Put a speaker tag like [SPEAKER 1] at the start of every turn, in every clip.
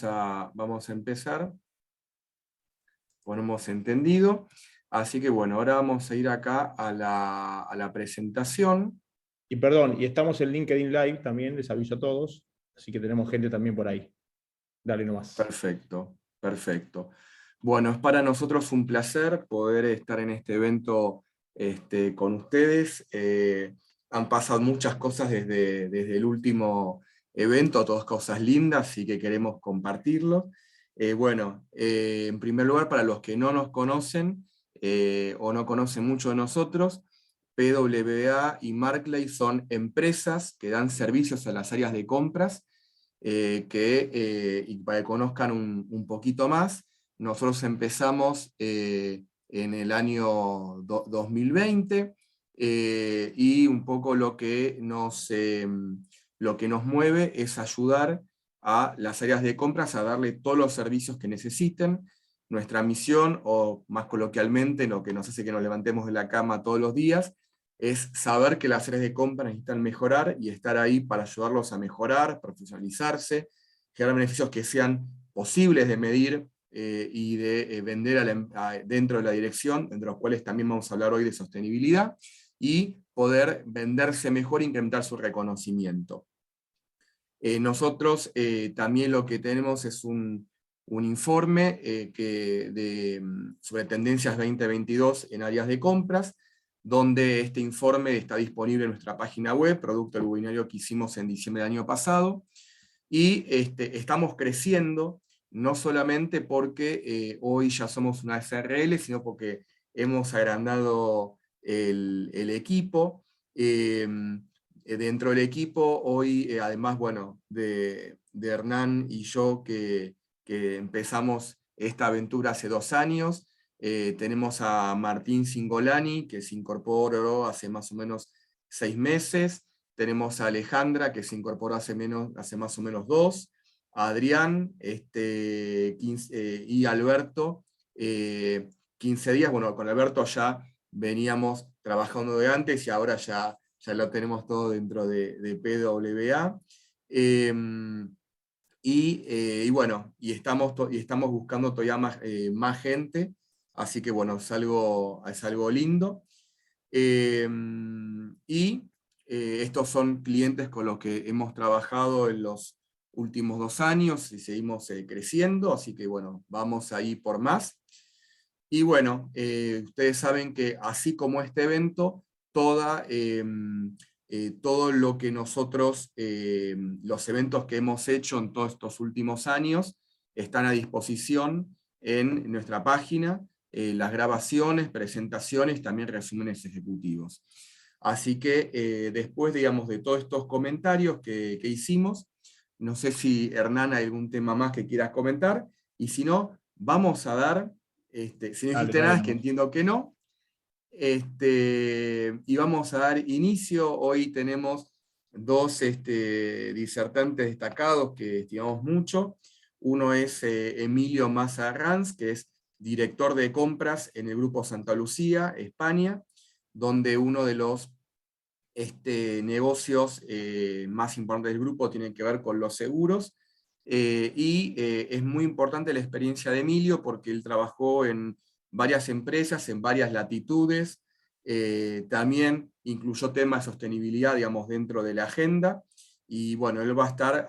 [SPEAKER 1] Vamos a empezar, ponemos entendido. Así que bueno, ahora vamos a ir acá a la presentación.
[SPEAKER 2] Y perdón, y estamos en LinkedIn Live también, les aviso a todos, así que tenemos gente también por ahí. Dale nomás.
[SPEAKER 1] Perfecto, perfecto. Bueno, es para nosotros un placer poder estar en este evento con ustedes. Han pasado muchas cosas desde el último evento, todas cosas lindas, y que queremos compartirlo. En primer lugar, para los que no nos conocen o no conocen mucho de nosotros, PWA y Markley son empresas que dan servicios a las áreas de compras, y para que conozcan un poquito más. Nosotros empezamos en el año 2020, y un poco lo que nos mueve es ayudar a las áreas de compras a darle todos los servicios que necesiten. Nuestra misión, o más coloquialmente, lo que nos hace que nos levantemos de la cama todos los días, es saber que las áreas de compra necesitan mejorar y estar ahí para ayudarlos a mejorar, profesionalizarse, generar beneficios que sean posibles de medir y de vender dentro de la dirección, entre los cuales también vamos a hablar hoy de sostenibilidad, y poder venderse mejor e incrementar su reconocimiento. Nosotros también lo que tenemos es un informe sobre tendencias 2022 en áreas de compras, donde este informe está disponible en nuestra página web, producto del webinario que hicimos en diciembre del año pasado, y estamos creciendo, no solamente porque hoy ya somos una SRL, sino porque hemos agrandado el equipo. Dentro del equipo, hoy, además, bueno, de Hernán y yo, que empezamos esta aventura hace 2 años, tenemos a Martín Singolani, que se incorporó hace más o menos 6 meses, tenemos a Alejandra, que se incorporó hace más o menos 2, a Adrián y Alberto, 15 días. Bueno, con Alberto ya veníamos trabajando de antes y ahora ya lo tenemos todo dentro de PWA. Y estamos buscando todavía más gente, así que bueno, es algo lindo. Estos son clientes con los que hemos trabajado en los últimos 2 años y seguimos creciendo, así que bueno, vamos a ir por más. Y bueno, ustedes saben que así como este evento, todo lo que nosotros, los eventos que hemos hecho en todos estos últimos años, están a disposición en nuestra página, las grabaciones, presentaciones, también resúmenes ejecutivos. Así que después, digamos, de todos estos comentarios que hicimos, no sé si Hernán hay algún tema más que quieras comentar, y si no, vamos a dar, si no dijiste nada
[SPEAKER 2] Dale
[SPEAKER 1] es que
[SPEAKER 2] nomás.
[SPEAKER 1] entiendo que no, y vamos a dar inicio. Hoy tenemos 2 disertantes destacados que estimamos mucho. Uno es Emilio Massa Ranz, que es director de compras en el Grupo Santa Lucía, España, donde uno de los negocios más importantes del grupo tiene que ver con los seguros. Es muy importante la experiencia de Emilio porque él trabajó en varias empresas, en varias latitudes. También incluyó temas de sostenibilidad, digamos, dentro de la agenda. Y bueno, él va a estar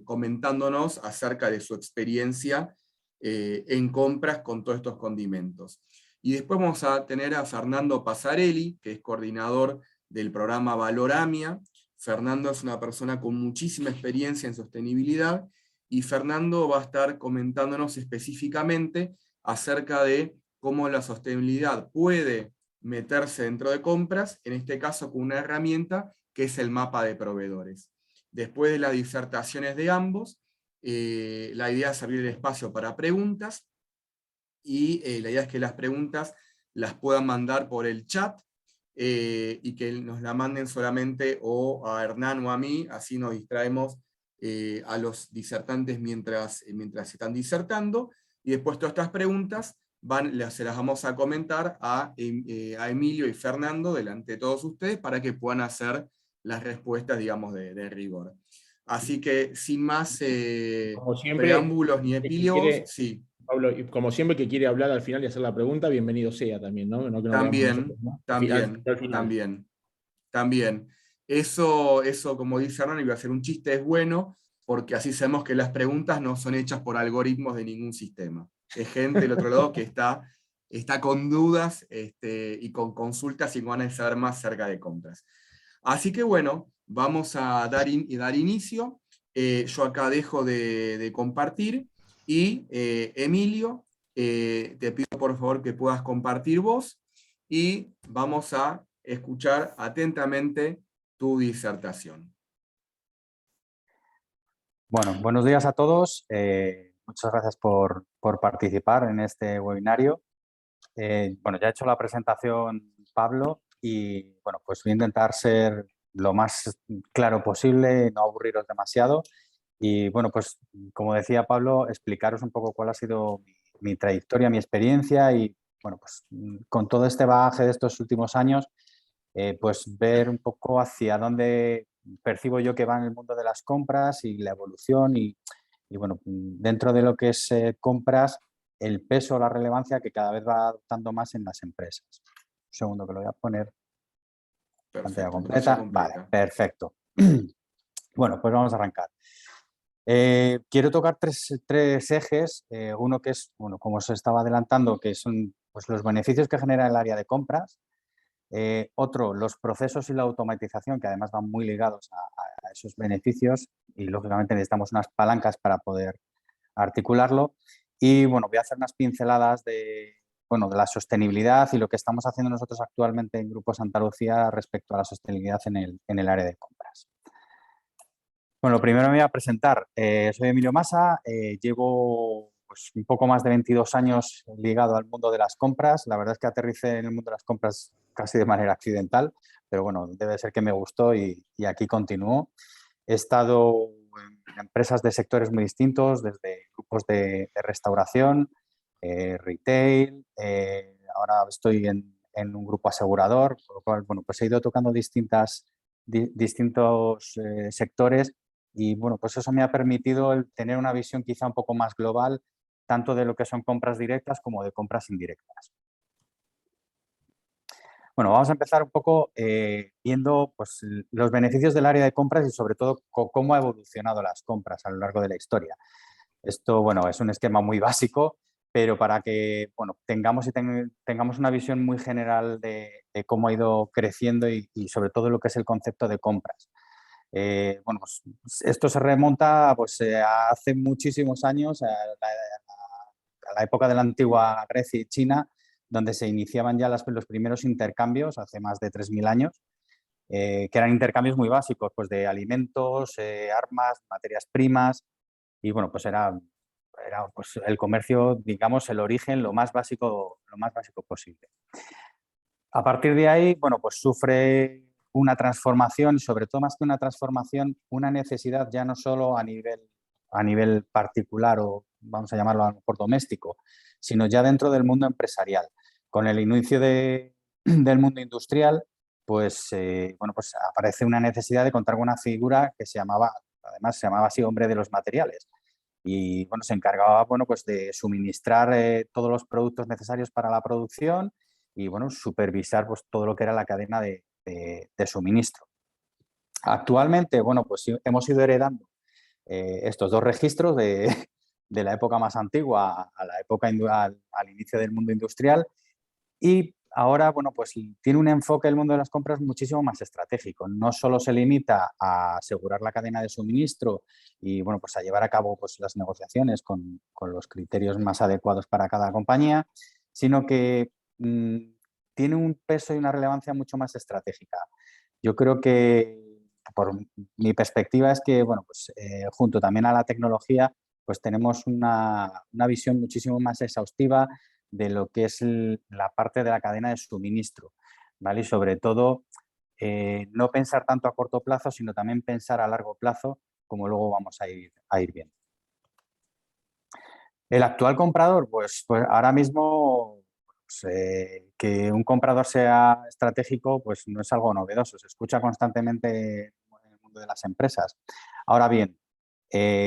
[SPEAKER 1] comentándonos acerca de su experiencia en compras con todos estos condimentos. Y después vamos a tener a Fernando Pasarelli, que es coordinador del programa Valoramia. Fernando es una persona con muchísima experiencia en sostenibilidad, y Fernando va a estar comentándonos específicamente acerca de cómo la sostenibilidad puede meterse dentro de compras, en este caso con una herramienta que es el mapa de proveedores. Después de las disertaciones de ambos, la idea es abrir el espacio para preguntas, y la idea es que las preguntas las puedan mandar por el chat, y que nos la manden solamente o a Hernán o a mí, así nos distraemos a los disertantes mientras están disertando, y después todas estas preguntas se las vamos a comentar a Emilio y Fernando delante de todos ustedes para que puedan hacer las respuestas, digamos, de rigor. Así que sin más
[SPEAKER 2] Como siempre,
[SPEAKER 1] preámbulos ni
[SPEAKER 2] el que
[SPEAKER 1] epílogos,
[SPEAKER 2] quiere,
[SPEAKER 1] sí,
[SPEAKER 2] Pablo, y como siempre el que quiere hablar al final y hacer la pregunta, bienvenido sea también, ¿no? No que nos veamos nosotros,
[SPEAKER 1] también,
[SPEAKER 2] ¿no?
[SPEAKER 1] también,
[SPEAKER 2] Al final.
[SPEAKER 1] también. También. Eso, como dice Hernán, iba a ser un chiste, es bueno, porque así sabemos que las preguntas no son hechas por algoritmos de ningún sistema. Es gente del otro lado que está con dudas y con consultas y van a saber más cerca de compras. Así que bueno, vamos a dar inicio. Yo acá dejo de compartir y Emilio, te pido por favor que puedas compartir vos y vamos a escuchar atentamente tu disertación.
[SPEAKER 3] Bueno, buenos días a todos. Muchas gracias por participar en este webinario. Bueno, ya he hecho la presentación Pablo y bueno, pues voy a intentar ser lo más claro posible, no aburriros demasiado. Y bueno, pues como decía Pablo, explicaros un poco cuál ha sido mi trayectoria, mi experiencia y bueno, pues con todo este bagaje de estos últimos años, pues ver un poco hacia dónde percibo yo que va en el mundo de las compras y la evolución y bueno, dentro de lo que es compras, el peso, la relevancia que cada vez va adoptando más en las empresas. Un segundo que lo voy a poner. Pantalla
[SPEAKER 1] Perfecto, pantalla
[SPEAKER 3] completa. Vale,
[SPEAKER 1] completa.
[SPEAKER 3] perfecto. Bueno, pues vamos a arrancar. Quiero tocar tres ejes. Uno que es, bueno, como os estaba adelantando, que son pues, los beneficios que genera el área de compras. Otro, los procesos y la automatización, que además van muy ligados a esos beneficios y, lógicamente, necesitamos unas palancas para poder articularlo. Y, bueno, voy a hacer unas pinceladas bueno, de la sostenibilidad y lo que estamos haciendo nosotros actualmente en Grupo Santa Lucía respecto a la sostenibilidad en el área de compras. Bueno, primero me voy a presentar. Soy Emilio Masa, llevo pues, un poco más de 22 años ligado al mundo de las compras. La verdad es que aterricé en el mundo de las compras casi de manera accidental, pero bueno, debe ser que me gustó y aquí continúo. He estado en empresas de sectores muy distintos, desde grupos de restauración, retail, ahora estoy en un grupo asegurador, por lo cual, bueno, pues he ido tocando distintos sectores y, bueno, pues eso me ha permitido el tener una visión quizá un poco más global, tanto de lo que son compras directas como de compras indirectas. Bueno, vamos a empezar un poco viendo pues, los beneficios del área de compras y sobre todo cómo ha evolucionado las compras a lo largo de la historia. Esto, bueno, es un esquema muy básico, pero para que bueno, tengamos una visión muy general de cómo ha ido creciendo y sobre todo lo que es el concepto de compras. Bueno, pues esto se remonta pues, a hace muchísimos años, a la época de la antigua Grecia y China, donde se iniciaban ya los primeros intercambios hace más de 3.000 años, que eran intercambios muy básicos, pues de alimentos, armas, materias primas, y bueno, pues era pues, el comercio, digamos, el origen lo más básico posible. A partir de ahí, bueno, pues sufre una transformación y sobre todo más que una transformación, una necesidad ya no solo a nivel particular o vamos a llamarlo a lo mejor doméstico, sino ya dentro del mundo empresarial. Con el inicio del mundo industrial, pues, bueno, pues aparece una necesidad de contar con una figura que además se llamaba así hombre de los materiales. Y bueno, se encargaba bueno, pues de suministrar todos los productos necesarios para la producción y bueno, supervisar pues, todo lo que era la cadena de suministro. Actualmente, bueno, pues hemos ido heredando estos dos registros de la época más antigua a la época al inicio del mundo industrial y ahora, bueno, pues tiene un enfoque el mundo de las compras muchísimo más estratégico. No solo se limita a asegurar la cadena de suministro y, bueno, pues a llevar a cabo pues, las negociaciones con los criterios más adecuados para cada compañía, sino que tiene un peso y una relevancia mucho más estratégica. Yo creo que, por mi perspectiva, es que, bueno, pues junto también a la tecnología, pues tenemos una visión muchísimo más exhaustiva de lo que es la parte de la cadena de suministro, ¿vale? Y sobre todo, no pensar tanto a corto plazo, sino también pensar a largo plazo, como luego vamos a ir viendo. El actual comprador, pues ahora mismo pues, que un comprador sea estratégico, pues no es algo novedoso. Se escucha constantemente en el mundo mundo de las empresas. Ahora bien,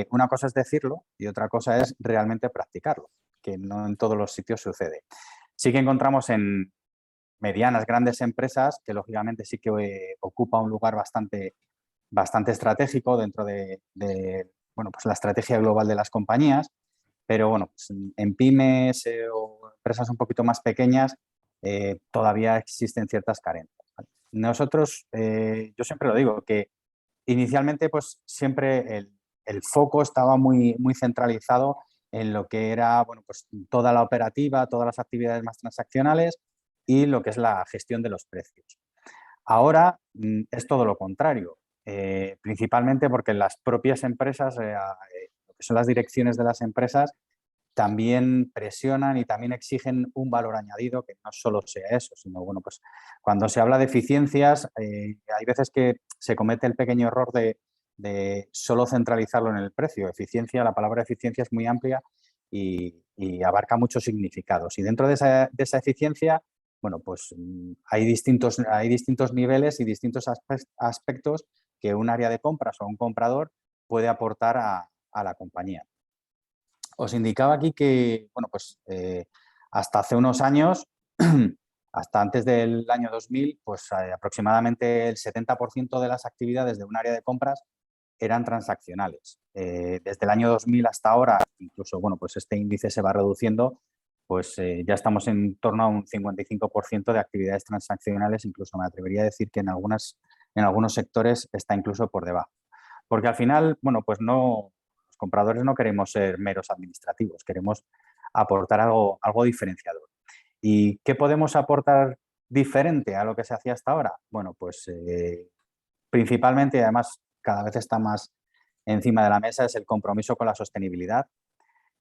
[SPEAKER 3] una cosa es decirlo y otra cosa es realmente practicarlo, que no en todos los sitios sucede. Sí que encontramos en medianas, grandes empresas que lógicamente sí que ocupa un lugar bastante estratégico dentro de bueno, pues la estrategia global de las compañías, pero bueno, pues en pymes o empresas un poquito más pequeñas todavía existen ciertas carencias, ¿vale? Nosotros, yo siempre lo digo, que inicialmente pues siempre el foco estaba muy centralizado en lo que era, bueno, pues toda la operativa, todas las actividades más transaccionales y lo que es la gestión de los precios. Ahora es todo lo contrario, principalmente porque las propias empresas, lo que son las direcciones de las empresas, también presionan y también exigen un valor añadido que no solo sea eso, sino, bueno, pues cuando se habla de eficiencias, hay veces que se comete el pequeño error de solo centralizarlo en el precio. Eficiencia, la palabra eficiencia es muy amplia y abarca muchos significados. Y dentro de esa eficiencia, bueno, pues hay distintos niveles y distintos aspectos que un área de compras o un comprador puede aportar a la compañía. Os indicaba aquí que, bueno, pues hasta hace unos años, hasta antes del año 2000, pues aproximadamente el 70% de las actividades de un área de compras eran transaccionales. Desde el año 2000 hasta ahora, incluso, bueno, pues este índice se va reduciendo, pues ya estamos en torno a un 55% de actividades transaccionales, incluso me atrevería a decir que en algunos sectores está incluso por debajo. Porque al final, bueno, pues no, los compradores no queremos ser meros administrativos, queremos aportar algo diferenciador. ¿Y qué podemos aportar diferente a lo que se hacía hasta ahora? Bueno, pues principalmente, además, cada vez está más encima de la mesa, es el compromiso con la sostenibilidad,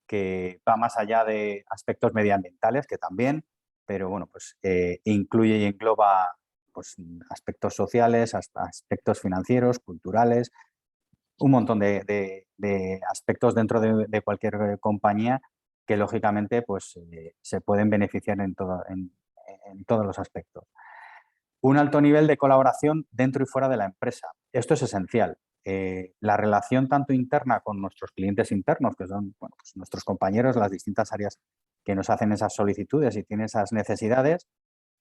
[SPEAKER 3] que va más allá de aspectos medioambientales, que también, pero bueno, pues incluye y engloba pues, aspectos sociales, aspectos financieros, culturales, un montón de aspectos dentro de cualquier compañía que lógicamente pues, se pueden beneficiar en todos los aspectos. Un alto nivel de colaboración dentro y fuera de la empresa. Esto es esencial. La relación tanto interna con nuestros clientes internos, que son bueno, pues nuestros compañeros, las distintas áreas que nos hacen esas solicitudes y tienen esas necesidades,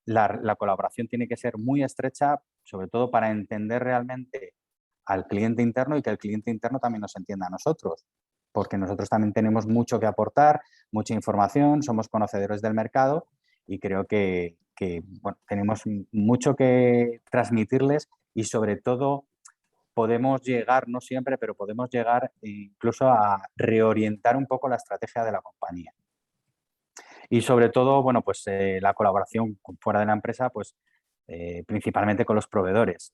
[SPEAKER 3] la colaboración tiene que ser muy estrecha, sobre todo para entender realmente al cliente interno y que el cliente interno también nos entienda a nosotros, porque nosotros también tenemos mucho que aportar, mucha información, somos conocedores del mercado y creo que bueno, tenemos mucho que transmitirles y sobre todo podemos llegar, no siempre, pero podemos llegar incluso a reorientar un poco la estrategia de la compañía. Y sobre todo, bueno, pues la colaboración fuera de la empresa, pues principalmente con los proveedores.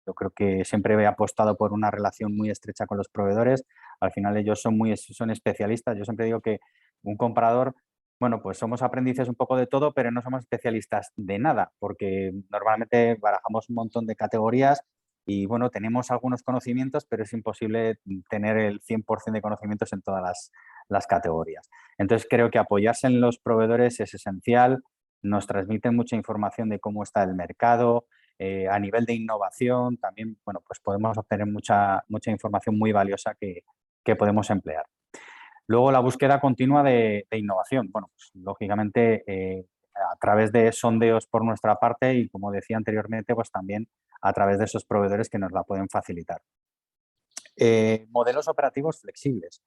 [SPEAKER 3] Yo creo que siempre he apostado por una relación muy estrecha con los proveedores. Al final ellos son especialistas. Yo siempre digo que un comprador, bueno, pues somos aprendices un poco de todo, pero no somos especialistas de nada, porque normalmente barajamos un montón de categorías y, bueno, tenemos algunos conocimientos, pero es imposible tener el 100% de conocimientos en todas las categorías. Entonces, creo que apoyarse en los proveedores es esencial. Nos transmiten mucha información de cómo está el mercado. A nivel de innovación también, bueno, pues podemos obtener mucha información muy valiosa que podemos emplear. Luego, la búsqueda continua de innovación. Bueno, pues lógicamente a través de sondeos por nuestra parte y, como decía anteriormente, pues también a través de esos proveedores que nos la pueden facilitar. Modelos operativos flexibles.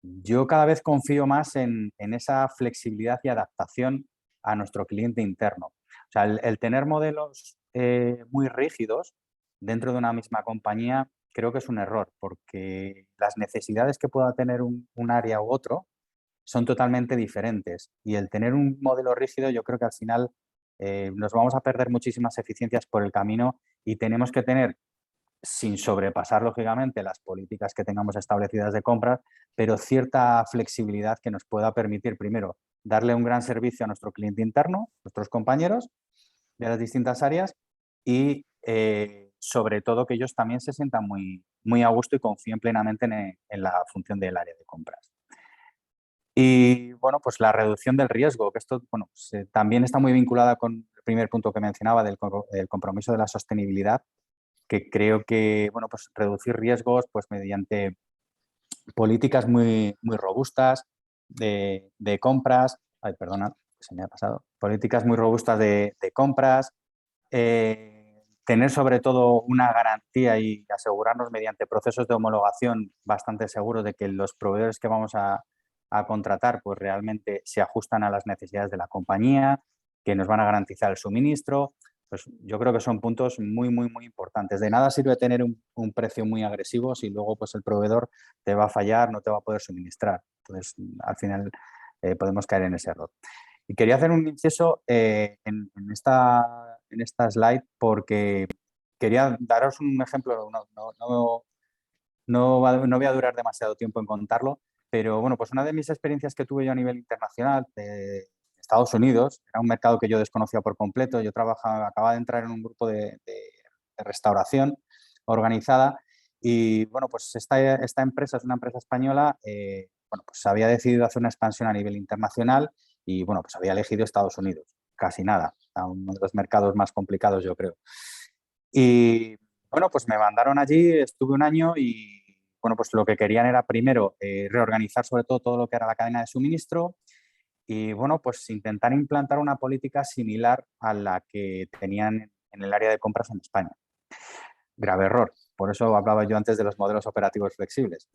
[SPEAKER 3] Yo cada vez confío más en esa flexibilidad y adaptación a nuestro cliente interno. O sea, el tener modelos muy rígidos dentro de una misma compañía creo que es un error, porque las necesidades que pueda tener un área u otro son totalmente diferentes. Y el tener un modelo rígido, yo creo que al final nos vamos a perder muchísimas eficiencias por el camino y tenemos que tener, sin sobrepasar lógicamente las políticas que tengamos establecidas de compras, pero cierta flexibilidad que nos pueda permitir, primero, darle un gran servicio a nuestro cliente interno, nuestros compañeros de las distintas áreas y sobre todo que ellos también se sientan muy a gusto y confíen plenamente en la función del área de compras. Y bueno, pues la reducción del riesgo, que esto bueno, pues, también está muy vinculada con el primer punto que mencionaba del compromiso de la sostenibilidad, que creo que, bueno, pues reducir riesgos pues mediante políticas muy robustas de compras, ay, perdona, se me ha pasado, políticas muy robustas de compras, tener sobre todo una garantía y asegurarnos mediante procesos de homologación bastante seguros de que los proveedores que vamos a contratar pues realmente se ajustan a las necesidades de la compañía, que nos van a garantizar el suministro. Pues yo creo que son puntos muy importantes. De nada sirve tener un precio muy agresivo si luego pues el proveedor te va a fallar, no te va a poder suministrar. Entonces, al final podemos caer en ese error. Y quería hacer un inciso en esta slide porque quería daros un ejemplo, no voy a durar demasiado tiempo en contarlo, pero bueno, pues una de mis experiencias que tuve yo a nivel internacional, de Estados Unidos, era un mercado que yo desconocía por completo. Yo acababa de entrar en un grupo de restauración organizada y bueno, pues esta empresa es una empresa española, bueno, pues había decidido hacer una expansión a nivel internacional y bueno, pues había elegido Estados Unidos, casi nada, a uno de los mercados más complicados, yo creo. Y bueno, pues me mandaron allí, estuve un año y bueno, pues lo que querían era primero reorganizar sobre todo lo que era la cadena de suministro y bueno, pues intentar implantar una política similar a la que tenían en el área de compras en España. Grave error. Por eso hablaba yo antes de los modelos operativos flexibles.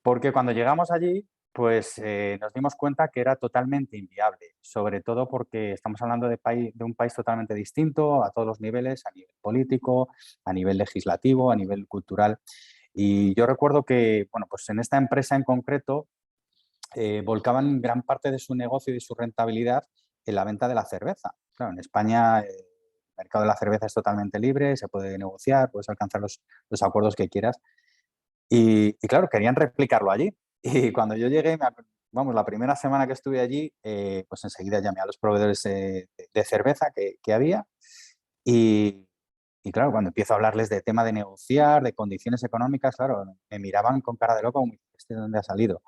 [SPEAKER 3] Porque cuando llegamos allí, pues nos dimos cuenta que era totalmente inviable, sobre todo porque estamos hablando de un país totalmente distinto a todos los niveles, a nivel político, a nivel legislativo, a nivel cultural. Y yo recuerdo que, bueno, pues en esta empresa en concreto volcaban gran parte de su negocio y de su rentabilidad en la venta de la cerveza. Claro, en España el mercado de la cerveza es totalmente libre, se puede negociar, puedes alcanzar los acuerdos que quieras. Y claro, querían replicarlo allí. Y cuando yo llegué, vamos, la primera semana que estuve allí, pues enseguida llamé a los proveedores de cerveza que había. Y, y claro, cuando empiezo a hablarles de tema de negociar, de condiciones económicas, claro, me miraban con cara de loco, como, ¿este de dónde ha salido?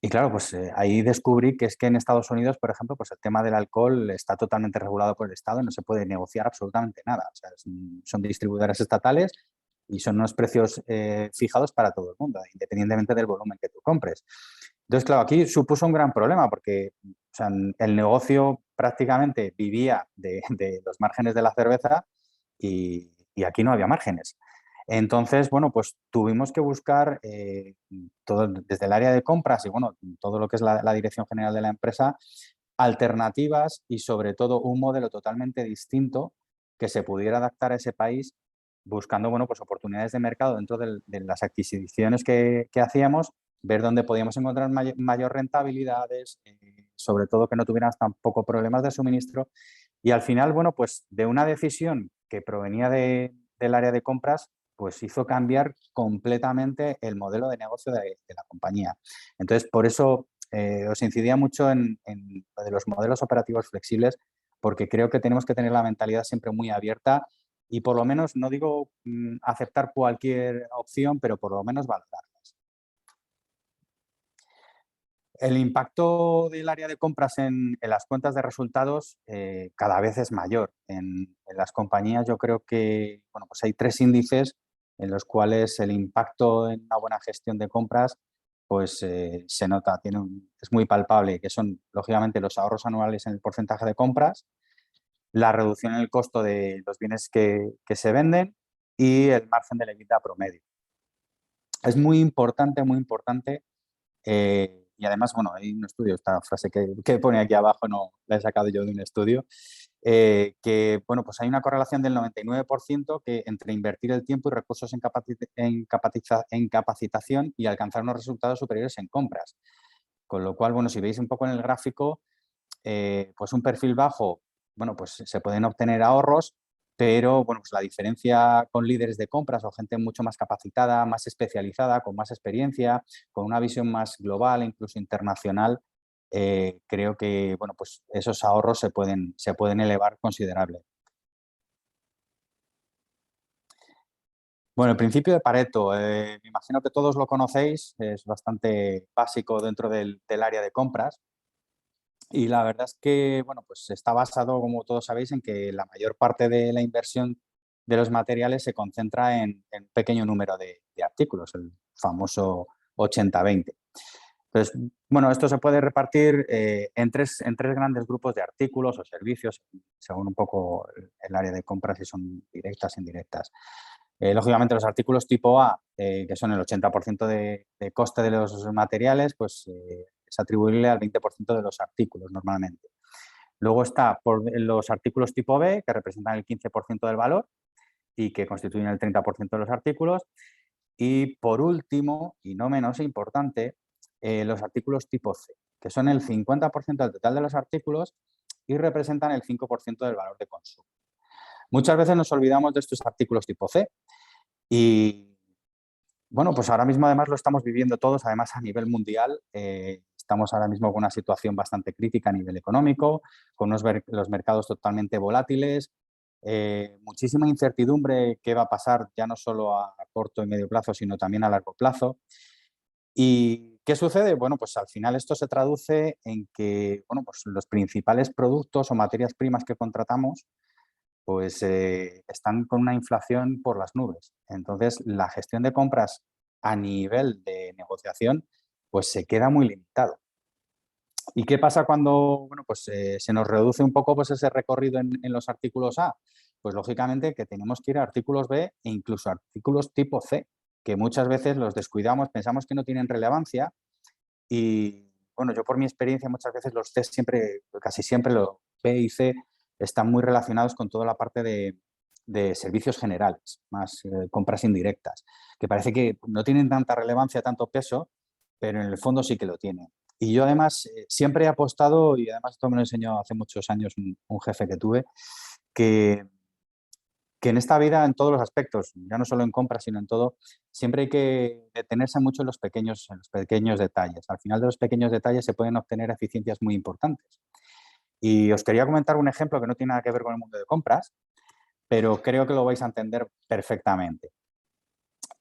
[SPEAKER 3] Y claro, pues ahí descubrí que es que en Estados Unidos, por ejemplo, pues el tema del alcohol está totalmente regulado por el Estado y no se puede negociar absolutamente nada. O sea, son distribuidoras estatales y son unos precios fijados para todo el mundo, independientemente del volumen que tú compres. Entonces, claro, aquí supuso un gran problema porque o sea, el negocio prácticamente vivía de los márgenes de la cerveza y aquí no había márgenes. Entonces, bueno, pues tuvimos que buscar todo, desde el área de compras y bueno, todo lo que es la dirección general de la empresa, alternativas y sobre todo un modelo totalmente distinto que se pudiera adaptar a ese país buscando, bueno, pues oportunidades de mercado dentro de las adquisiciones que hacíamos, ver dónde podíamos encontrar mayor rentabilidades, sobre todo que no tuvieran tampoco problemas de suministro. Y al final, bueno, pues de una decisión que provenía del área de compras, pues hizo cambiar completamente el modelo de negocio de la compañía. Entonces, por eso os incidía mucho en lo de los modelos operativos flexibles, porque creo que tenemos que tener la mentalidad siempre muy abierta y por lo menos, no digo aceptar cualquier opción, pero por lo menos valorarlas. El impacto del área de compras en las cuentas de resultados cada vez es mayor. En las compañías yo creo que bueno, pues hay 3 índices en los cuales el impacto en una buena gestión de compras pues se nota, es muy palpable, que son lógicamente los ahorros anuales en el porcentaje de compras, la reducción en el costo de los bienes que se venden y el margen de la EBITDA promedio. Es muy importante y además, bueno, hay un estudio, esta frase que pone aquí abajo, no la he sacado yo de un estudio, que, bueno, pues hay una correlación del 99% entre invertir el tiempo y recursos en capacitación y alcanzar unos resultados superiores en compras. Con lo cual, bueno, si veis un poco en el gráfico, pues un perfil bajo, bueno, pues se pueden obtener ahorros, pero bueno, pues la diferencia con líderes de compras o gente mucho más capacitada, más especializada, con más experiencia, con una visión más global, incluso internacional, creo que bueno, pues esos ahorros se pueden elevar considerable. Bueno, el principio de Pareto, me imagino que todos lo conocéis, es bastante básico dentro del área de compras. Y la verdad es que, bueno, pues está basado, como todos sabéis, en que la mayor parte de la inversión de los materiales se concentra en un pequeño número de artículos, el famoso 80-20. Entonces, bueno, esto se puede repartir en tres grandes grupos de artículos o servicios, según un poco el área de compras, si son directas o indirectas. Lógicamente, los artículos tipo A, que son el 80% de coste de los materiales, pues es atribuible al 20% de los artículos normalmente. Luego está por los artículos tipo B, que representan el 15% del valor y que constituyen el 30% de los artículos. Y por último, y no menos importante, los artículos tipo C, que son el 50% del total de los artículos y representan el 5% del valor de consumo. Muchas veces nos olvidamos de estos artículos tipo C y, bueno, pues ahora mismo además lo estamos viviendo todos, además a nivel mundial. Estamos ahora mismo con una situación bastante crítica a nivel económico, con los mercados totalmente volátiles, muchísima incertidumbre qué va a pasar ya no solo a corto y medio plazo, sino también a largo plazo. ¿Y qué sucede? Bueno, pues al final esto se traduce en que, bueno, pues los principales productos o materias primas que contratamos pues están con una inflación por las nubes. Entonces, la gestión de compras a nivel de negociación pues se queda muy limitado. ¿Y qué pasa cuando bueno, pues, se nos reduce un poco pues, ese recorrido en los artículos A? Pues lógicamente que tenemos que ir a artículos B e incluso artículos tipo C, que muchas veces los descuidamos, pensamos que no tienen relevancia y bueno, yo por mi experiencia muchas veces los C siempre, casi siempre los B y C están muy relacionados con toda la parte de servicios generales, más compras indirectas, que parece que no tienen tanta relevancia, tanto peso, pero en el fondo sí que lo tienen. Y yo además siempre he apostado, y además esto me lo enseñó hace muchos años un jefe que tuve, que en esta vida, en todos los aspectos, ya no solo en compras, sino en todo, siempre hay que detenerse mucho en los pequeños detalles. Al final de los pequeños detalles se pueden obtener eficiencias muy importantes. Y os quería comentar un ejemplo que no tiene nada que ver con el mundo de compras, pero creo que lo vais a entender perfectamente.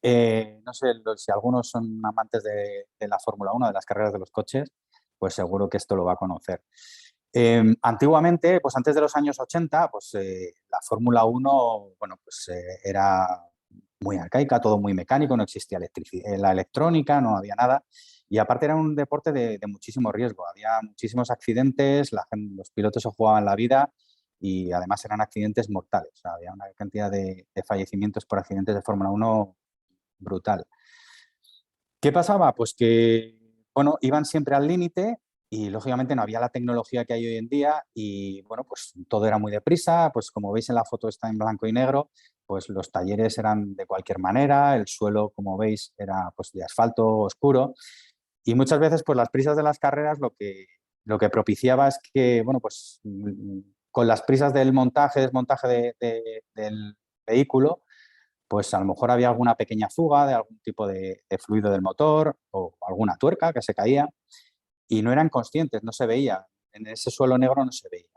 [SPEAKER 3] No sé si algunos son amantes de la Fórmula 1, de las carreras de los coches, pues seguro que esto lo va a conocer. Antiguamente, pues antes de los años 80, pues la Fórmula 1, bueno, pues era muy arcaica, todo muy mecánico, no existía la electrónica, no había nada. Y aparte era un deporte de muchísimo riesgo, había muchísimos accidentes, los pilotos se jugaban la vida y además eran accidentes mortales. O sea, había una cantidad de fallecimientos por accidentes de Fórmula 1 brutal. ¿Qué pasaba? Pues que, bueno, iban siempre al límite y lógicamente no había la tecnología que hay hoy en día y, bueno, pues todo era muy deprisa, pues como veis en la foto está en blanco y negro, pues los talleres eran de cualquier manera, el suelo, como veis, era pues de asfalto oscuro y muchas veces pues las prisas de las carreras lo que propiciaba es que, bueno, pues con las prisas del montaje, desmontaje del vehículo, pues a lo mejor había alguna pequeña fuga de algún tipo de fluido del motor o alguna tuerca que se caía y no eran conscientes, no se veía. En ese suelo negro no se veía.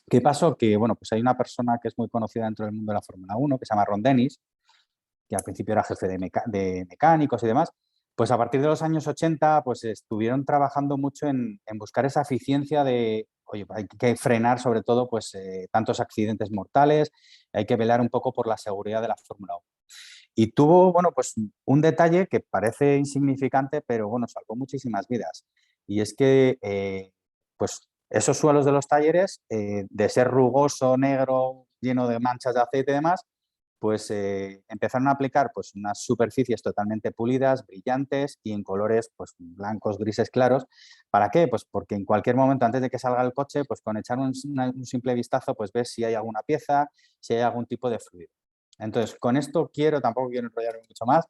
[SPEAKER 3] ¿Qué pasó? Que, bueno, pues hay una persona que es muy conocida dentro del mundo de la Fórmula 1 que se llama Ron Dennis, que al principio era jefe de mecánicos y demás. Pues a partir de los años 80, pues estuvieron trabajando mucho en buscar esa eficiencia de, oye, hay que frenar sobre todo pues tantos accidentes mortales, hay que velar un poco por la seguridad de la Fórmula 1. Y tuvo, bueno, pues un detalle que parece insignificante, pero bueno, salvó muchísimas vidas. Y es que, pues esos suelos de los talleres, de ser rugoso, negro, lleno de manchas de aceite y demás, pues empezaron a aplicar pues unas superficies totalmente pulidas, brillantes y en colores pues blancos, grises claros. ¿Para qué? Pues porque en cualquier momento antes de que salga el coche, pues con echar un simple vistazo, pues ves si hay alguna pieza, si hay algún tipo de fluido. Entonces, con esto tampoco quiero enrollarme mucho más,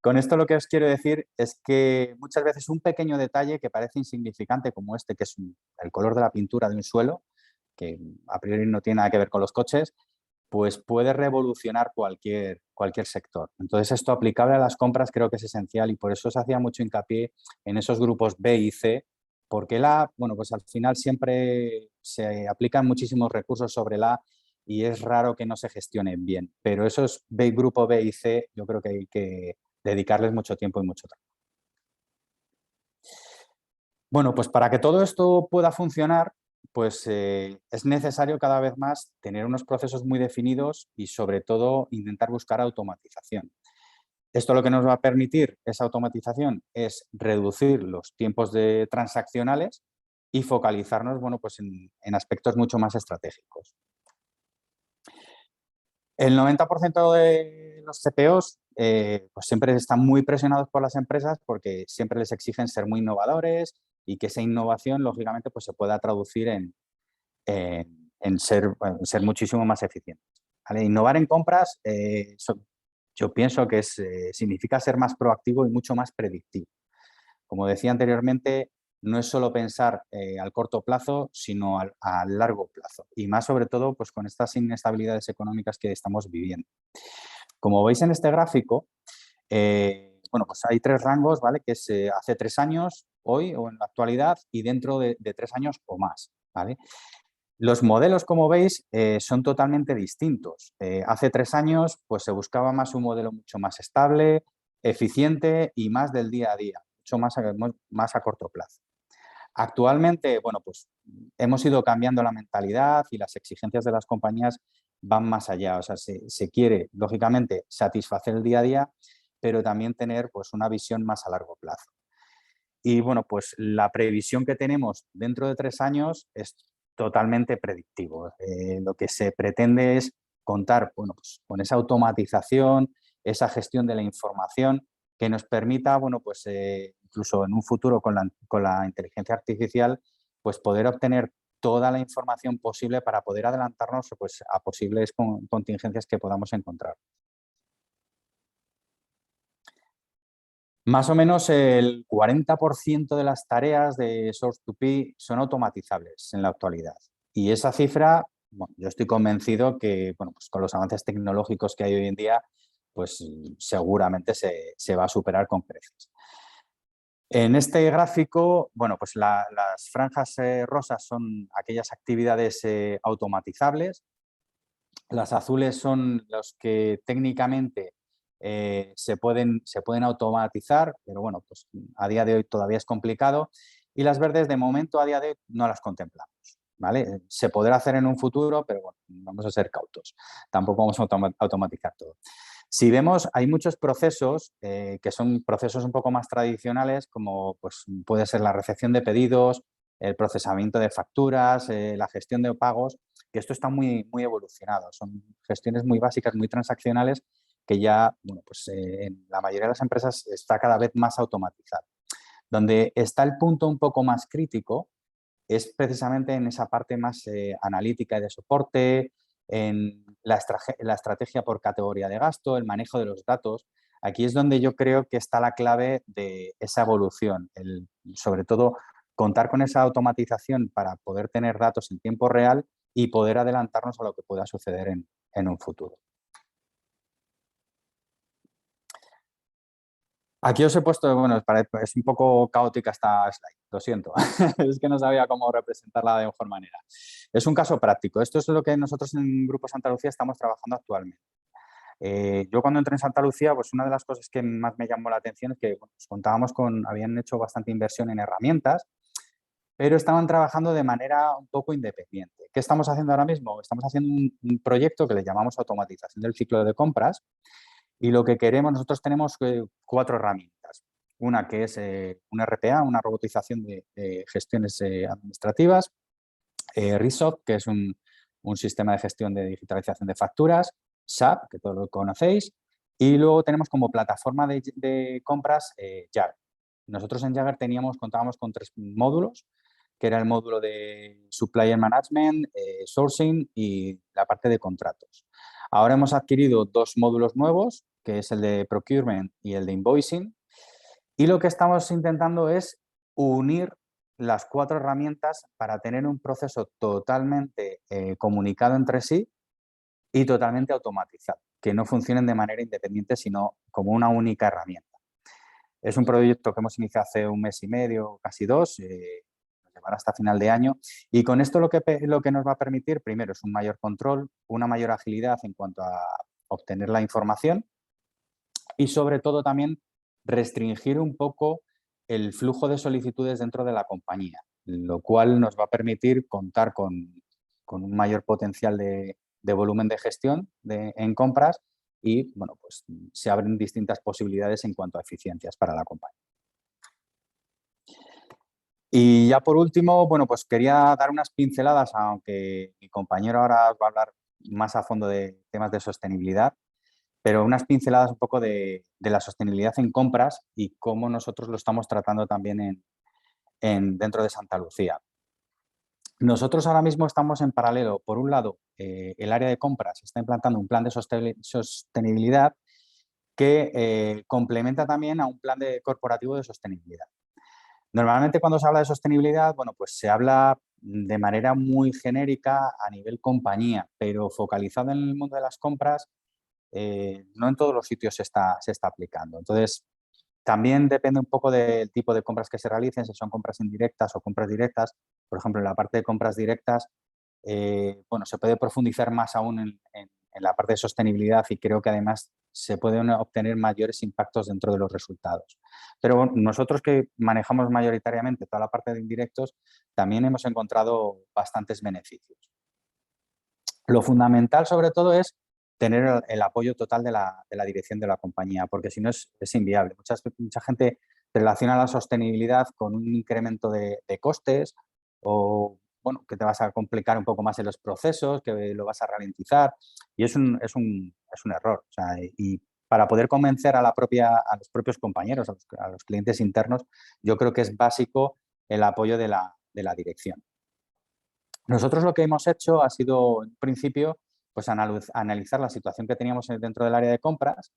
[SPEAKER 3] con esto lo que os quiero decir es que muchas veces un pequeño detalle que parece insignificante como este, que es el color de la pintura de un suelo, que a priori no tiene nada que ver con los coches, pues puede revolucionar cualquier sector. Entonces, esto aplicable a las compras creo que es esencial y por eso se hacía mucho hincapié en esos grupos B y C, porque bueno, pues al final siempre se aplican muchísimos recursos sobre la A y es raro que no se gestionen bien. Pero esos grupo B y C yo creo que hay que dedicarles mucho tiempo y mucho trabajo. Bueno, pues para que todo esto pueda funcionar, pues es necesario cada vez más tener unos procesos muy definidos y sobre todo intentar buscar automatización. Esto lo que nos va a permitir, esa automatización, es reducir los tiempos transaccionales y focalizarnos, bueno, pues en aspectos mucho más estratégicos. El 90% de los CPOs pues siempre están muy presionados por las empresas porque siempre les exigen ser muy innovadores y que esa innovación, lógicamente, pues se pueda traducir en ser muchísimo más eficientes. ¿Vale? Innovar en compras, yo pienso que significa ser más proactivo y mucho más predictivo. Como decía anteriormente, no es solo pensar al corto plazo, sino a largo plazo. Y más sobre todo pues, con estas inestabilidades económicas que estamos viviendo. Como veis en este gráfico, bueno, pues hay 3 rangos, ¿vale? Que es hace 3 años, hoy o en la actualidad y dentro de 3 años o más, ¿vale? Los modelos, como veis, son totalmente distintos. Hace 3 años pues, se buscaba más un modelo mucho más estable, eficiente y más del día a día, mucho más a corto plazo. Actualmente, bueno, pues hemos ido cambiando la mentalidad y las exigencias de las compañías van más allá. O sea, se quiere, lógicamente, satisfacer el día a día, pero también tener pues, una visión más a largo plazo. Y, bueno, pues la previsión que tenemos dentro de 3 años es totalmente predictivo. Lo que se pretende es contar, bueno, pues, con esa automatización, esa gestión de la información que nos permita, bueno, pues, incluso en un futuro con la inteligencia artificial, pues poder obtener toda la información posible para poder adelantarnos pues, a posibles contingencias que podamos encontrar. Más o menos el 40% de las tareas de Source2P son automatizables en la actualidad. Y esa cifra, bueno, yo estoy convencido que bueno, pues con los avances tecnológicos que hay hoy en día, pues seguramente se va a superar con creces. En este gráfico, bueno, pues las franjas rosas son aquellas actividades automatizables. Las azules son los que técnicamente se pueden automatizar, pero bueno, pues a día de hoy todavía es complicado. Y las verdes, de momento, a día de hoy no las contemplamos, ¿vale? Se podrá hacer en un futuro, pero bueno, vamos a ser cautos. Tampoco vamos a automatizar todo. Si vemos, hay muchos procesos que son procesos un poco más tradicionales, como pues, puede ser la recepción de pedidos, el procesamiento de facturas, la gestión de pagos, que esto está muy, muy evolucionado. Son gestiones muy básicas, muy transaccionales, que ya, bueno, pues en la mayoría de las empresas está cada vez más automatizado. Donde está el punto un poco más crítico es precisamente en esa parte más analítica y de soporte, en la estrategia por categoría de gasto, el manejo de los datos. Aquí es donde yo creo que está la clave de esa evolución, sobre todo contar con esa automatización para poder tener datos en tiempo real y poder adelantarnos a lo que pueda suceder en un futuro. Aquí os he puesto, bueno, es un poco caótica esta slide, lo siento, es que no sabía cómo representarla de mejor manera. Es un caso práctico, esto es lo que nosotros en Grupo Santa Lucía estamos trabajando actualmente. Yo cuando entré en Santa Lucía, pues una de las cosas que más me llamó la atención es que pues, contábamos habían hecho bastante inversión en herramientas, pero estaban trabajando de manera un poco independiente. ¿Qué estamos haciendo ahora mismo? Estamos haciendo un proyecto que le llamamos automatización del ciclo de compras. Y lo que queremos, nosotros tenemos 4 herramientas. Una que es un RPA, una robotización de gestiones administrativas, Resoft, que es un sistema de gestión de digitalización de facturas, SAP, que todos lo conocéis, y luego tenemos como plataforma de compras Jagger. Nosotros en Jagger contábamos con 3 módulos, que era el módulo de Supplier Management, Sourcing y la parte de contratos. Ahora hemos adquirido 2 módulos nuevos, que es el de Procurement y el de Invoicing, y lo que estamos intentando es unir las 4 herramientas para tener un proceso totalmente comunicado entre sí y totalmente automatizado, que no funcionen de manera independiente, sino como una única herramienta. Es un proyecto que hemos iniciado hace 1 mes y medio, casi 2, nos llevará hasta final de año, y con esto lo que nos va a permitir, primero, es un mayor control, una mayor agilidad en cuanto a obtener la información y, sobre todo, también restringir un poco el flujo de solicitudes dentro de la compañía. lo cual nos va a permitir contar con un mayor potencial de volumen de gestión en compras y, bueno, pues se abren distintas posibilidades en cuanto a eficiencias para la compañía. Y ya por último, bueno, pues quería dar unas pinceladas, aunque mi compañero ahora va a hablar más a fondo de temas de sostenibilidad, pero unas pinceladas un poco de la sostenibilidad en compras y cómo nosotros lo estamos tratando también dentro de Santa Lucía. Nosotros ahora mismo estamos en paralelo. Por un lado, el área de compras está implantando un plan de sostenibilidad que complementa también a un plan corporativo de sostenibilidad. Normalmente cuando se habla de sostenibilidad, bueno, pues se habla de manera muy genérica a nivel compañía, pero focalizado en el mundo de las compras, no en todos los sitios se está aplicando. Entonces, también depende un poco del tipo de compras que se realicen, si son compras indirectas o compras directas. Por ejemplo, en la parte de compras directas, bueno, se puede profundizar más aún en la parte de sostenibilidad y creo que además se pueden obtener mayores impactos dentro de los resultados. Pero bueno, nosotros que manejamos mayoritariamente toda la parte de indirectos, también hemos encontrado bastantes beneficios. Lo fundamental, sobre todo, es tener el apoyo total de la dirección de la compañía, porque si no es inviable. Mucha gente relaciona la sostenibilidad con un incremento de costes o, bueno, que te vas a complicar un poco más en los procesos, que lo vas a ralentizar y es un error. O sea, y para poder convencer a los propios compañeros, a los clientes internos, yo creo que es básico el apoyo de la dirección. Nosotros lo que hemos hecho ha sido, en principio, pues analizar la situación que teníamos dentro del área de compras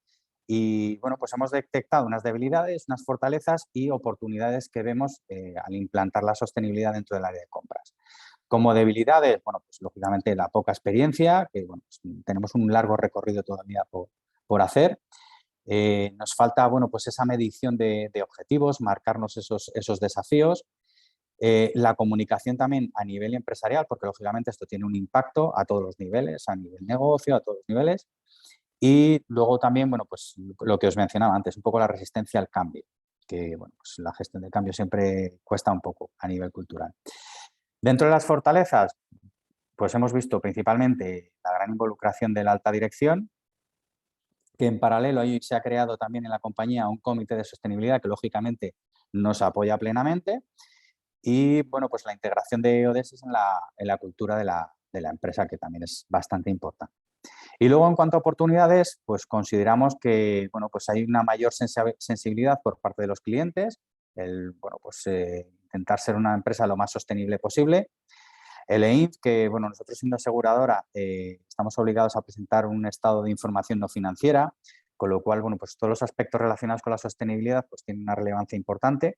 [SPEAKER 3] y, bueno, pues hemos detectado unas debilidades, unas fortalezas y oportunidades que vemos al implantar la sostenibilidad dentro del área de compras. Como debilidades, bueno, pues lógicamente la poca experiencia, que bueno, pues tenemos un largo recorrido todavía por hacer. Nos falta, bueno, pues esa medición de objetivos, marcarnos esos desafíos. La comunicación también a nivel empresarial, porque lógicamente esto tiene un impacto a todos los niveles, a nivel negocio, a todos los niveles. Y luego también, bueno, pues lo que os mencionaba antes, un poco la resistencia al cambio, que bueno, pues la gestión del cambio siempre cuesta un poco a nivel cultural. Dentro de las fortalezas, pues hemos visto principalmente la gran involucración de la alta dirección, que en paralelo ahí se ha creado también en la compañía un comité de sostenibilidad que lógicamente nos apoya plenamente. Y, bueno, pues la integración de ODS en la cultura de la empresa, que también es bastante importante. Y luego, en cuanto a oportunidades, pues consideramos que, bueno, pues hay una mayor sensibilidad por parte de los clientes, bueno, pues intentar ser una empresa lo más sostenible posible. El EINF, que, bueno, nosotros siendo aseguradora estamos obligados a presentar un estado de información no financiera, con lo cual, bueno, pues todos los aspectos relacionados con la sostenibilidad pues tienen una relevancia importante.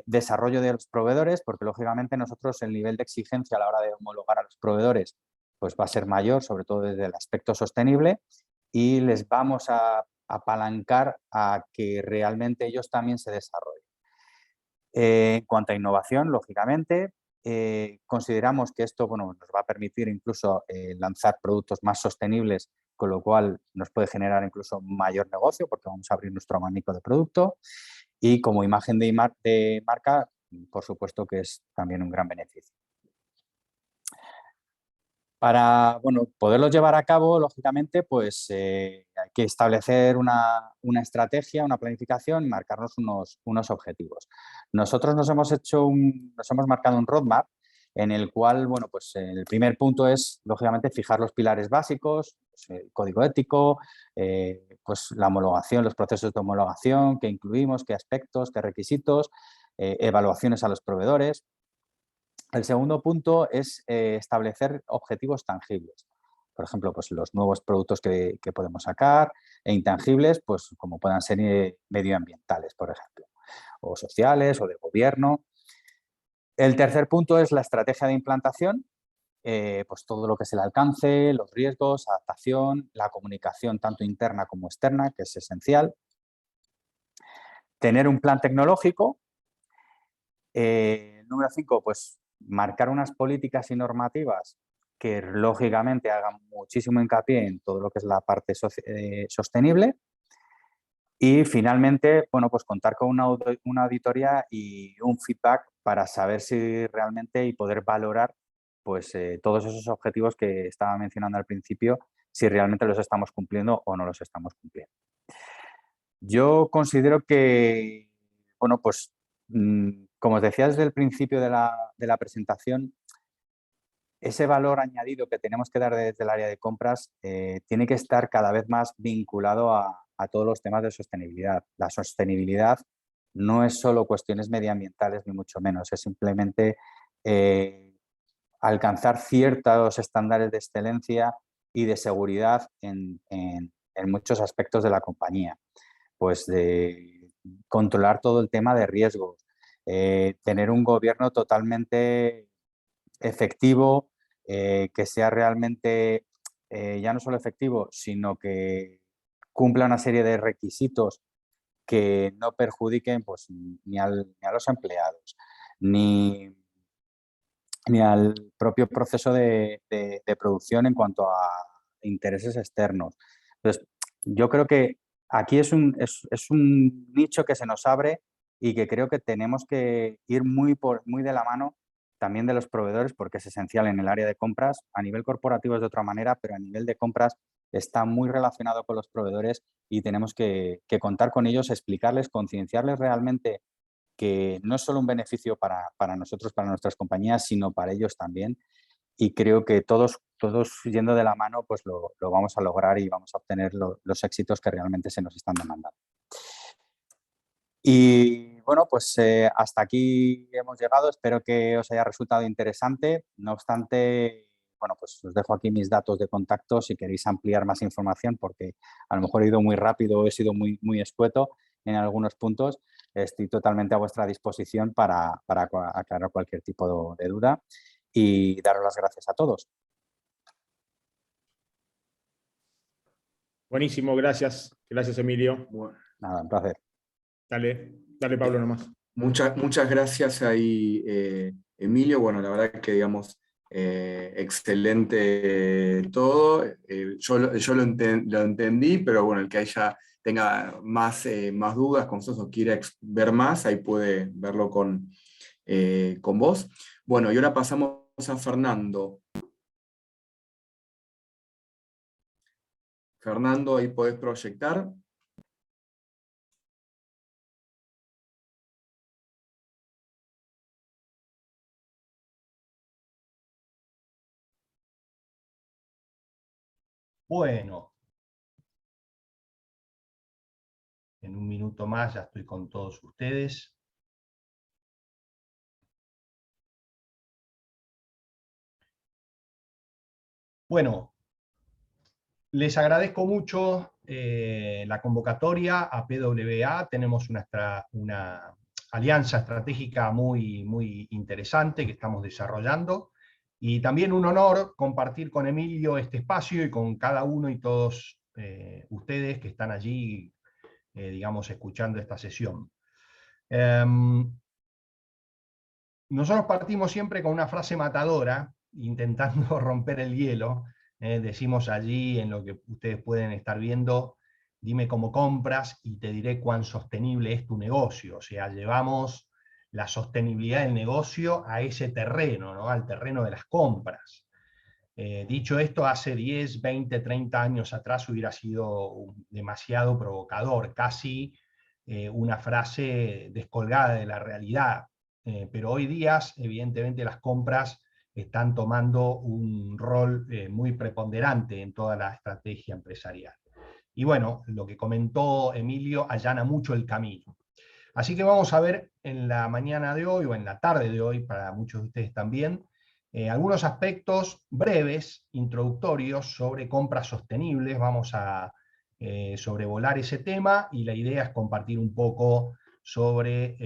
[SPEAKER 3] Desarrollo de los proveedores, porque lógicamente nosotros el nivel de exigencia a la hora de homologar a los proveedores pues va a ser mayor, sobre todo desde el aspecto sostenible, y les vamos a apalancar a que realmente ellos también se desarrollen. En cuanto a innovación, lógicamente, consideramos que esto, bueno, nos va a permitir incluso lanzar productos más sostenibles, con lo cual nos puede generar incluso mayor negocio porque vamos a abrir nuestro abanico de producto. Y como imagen de marca, por supuesto que es también un gran beneficio. Para, bueno, poderlo llevar a cabo, lógicamente, pues hay que establecer una estrategia, una planificación y marcarnos unos objetivos. Nosotros nos hemos marcado un roadmap en el cual, bueno, pues el primer punto es, lógicamente, fijar los pilares básicos, pues, el código ético, pues la homologación, los procesos de homologación, qué incluimos, qué aspectos, qué requisitos, evaluaciones a los proveedores. El segundo punto es establecer objetivos tangibles. Por ejemplo, pues los nuevos productos que podemos sacar e intangibles, pues como puedan ser medioambientales, por ejemplo, o sociales o de gobierno. El tercer punto es la estrategia de implantación, pues todo lo que es el alcance, los riesgos, adaptación, la comunicación tanto interna como externa, que es esencial. Tener un plan tecnológico. Número 5, pues marcar unas políticas y normativas que lógicamente hagan muchísimo hincapié en todo lo que es la parte sostenible. Y finalmente, bueno, pues contar con una auditoría y un feedback para saber si realmente y poder valorar pues, todos esos objetivos que estaba mencionando al principio, si realmente los estamos cumpliendo o no los estamos cumpliendo. Yo considero que, bueno, pues como os decía desde el principio de la presentación, ese valor añadido que tenemos que dar desde el área de compras tiene que estar cada vez más vinculado a todos los temas de sostenibilidad. La sostenibilidad no es solo cuestiones medioambientales, ni mucho menos, es simplemente alcanzar ciertos estándares de excelencia y de seguridad en muchos aspectos de la compañía. Pues de controlar todo el tema de riesgos, tener un gobierno totalmente efectivo, que sea realmente ya no solo efectivo, sino que cumpla una serie de requisitos que no perjudiquen pues, ni a los empleados, ni al propio proceso de producción en cuanto a intereses externos. Entonces, yo creo que aquí es un nicho que se nos abre y que creo que tenemos que ir muy de la mano también de los proveedores, porque es esencial en el área de compras. A nivel corporativo es de otra manera, pero a nivel de compras está muy relacionado con los proveedores y tenemos que contar con ellos, explicarles, concienciarles realmente que no es solo un beneficio para nosotros, para nuestras compañías, sino para ellos también. Y creo que todos yendo de la mano, pues lo vamos a lograr y vamos a obtener los éxitos que realmente se nos están demandando. Y bueno, pues hasta aquí hemos llegado. Espero que os haya resultado interesante. No obstante, bueno, pues os dejo aquí mis datos de contacto si queréis ampliar más información, porque a lo mejor he ido muy rápido, he sido muy escueto en algunos puntos. Estoy totalmente a vuestra disposición para aclarar cualquier tipo de duda y daros las gracias a todos.
[SPEAKER 2] Buenísimo, gracias. Gracias, Emilio.
[SPEAKER 1] Bueno,
[SPEAKER 3] Nada, un placer.
[SPEAKER 2] Dale Pablo nomás.
[SPEAKER 1] muchas gracias ahí, Emilio. Bueno, la verdad que, digamos, excelente todo. Yo lo entendí, pero bueno, el que tenga más dudas, consultas o quiera ver más, ahí puede verlo con vos. Bueno, y ahora pasamos a Fernando. Fernando, ahí podés proyectar.
[SPEAKER 4] Bueno, en un minuto más ya estoy con todos ustedes. Bueno, les agradezco mucho la convocatoria a PWA. Tenemos una alianza estratégica muy interesante que estamos desarrollando. Y también un honor compartir con Emilio este espacio y con cada uno y todos ustedes que están allí, digamos, escuchando esta sesión. Nosotros partimos siempre con una frase matadora, intentando romper el hielo. Decimos allí, en lo que ustedes pueden estar viendo, dime cómo compras y te diré cuán sostenible es tu negocio. O sea, llevamos la sostenibilidad del negocio a ese terreno, ¿no? Al terreno de las compras. Dicho esto, hace 10, 20, 30 años atrás hubiera sido demasiado provocador, casi una frase descolgada de la realidad. Pero hoy día, evidentemente, las compras están tomando un rol muy preponderante en toda la estrategia empresarial. Y bueno, lo que comentó Emilio allana mucho el camino. Así que vamos a ver en la mañana de hoy, o en la tarde de hoy, para muchos de ustedes también, algunos aspectos breves, introductorios, sobre compras sostenibles. Vamos a sobrevolar ese tema y la idea es compartir un poco sobre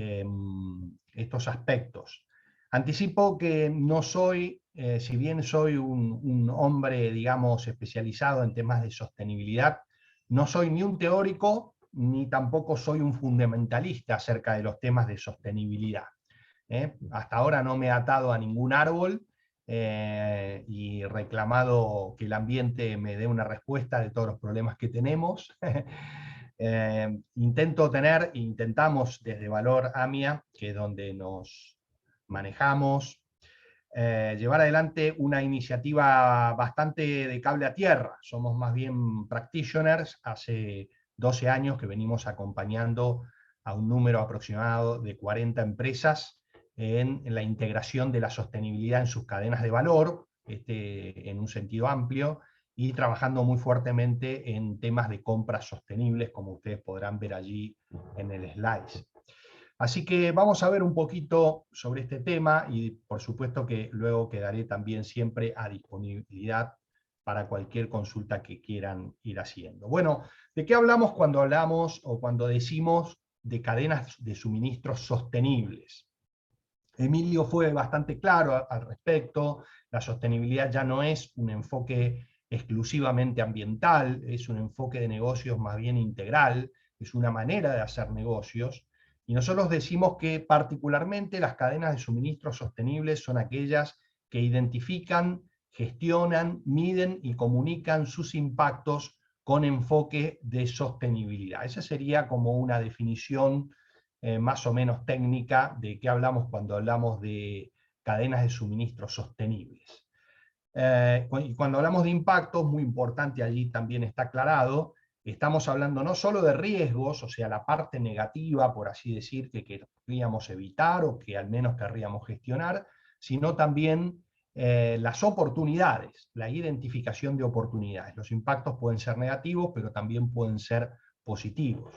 [SPEAKER 4] estos aspectos. Anticipo que no soy, si bien soy un hombre, digamos, especializado en temas de sostenibilidad, no soy ni un teórico, ni tampoco soy un fundamentalista acerca de los temas de sostenibilidad. Hasta ahora no me he atado a ningún árbol y reclamado que el ambiente me dé una respuesta de todos los problemas que tenemos. Intentamos desde Valor AMIA, que es donde nos manejamos, llevar adelante una iniciativa bastante de cable a tierra. Somos más bien practitioners. Hace 12 años que venimos acompañando a un número aproximado de 40 empresas en la integración de la sostenibilidad en sus cadenas de valor, en un sentido amplio, y trabajando muy fuertemente en temas de compras sostenibles, como ustedes podrán ver allí en el slide. Así que vamos a ver un poquito sobre este tema, y por supuesto que luego quedaré también siempre a disponibilidad para cualquier consulta que quieran ir haciendo. Bueno, ¿de qué hablamos cuando hablamos o cuando decimos de cadenas de suministros sostenibles? Emilio fue bastante claro al respecto. La sostenibilidad ya no es un enfoque exclusivamente ambiental, es un enfoque de negocios más bien integral, es una manera de hacer negocios. Y nosotros decimos que particularmente las cadenas de suministros sostenibles son aquellas que identifican, gestionan, miden y comunican sus impactos con enfoque de sostenibilidad. Esa sería como una definición más o menos técnica de qué hablamos cuando hablamos de cadenas de suministro sostenibles. Y cuando hablamos de impactos, muy importante, allí también está aclarado, estamos hablando no solo de riesgos, o sea, la parte negativa, por así decir, que querríamos evitar o que al menos querríamos gestionar, sino también las oportunidades, la identificación de oportunidades. Los impactos pueden ser negativos, pero también pueden ser positivos.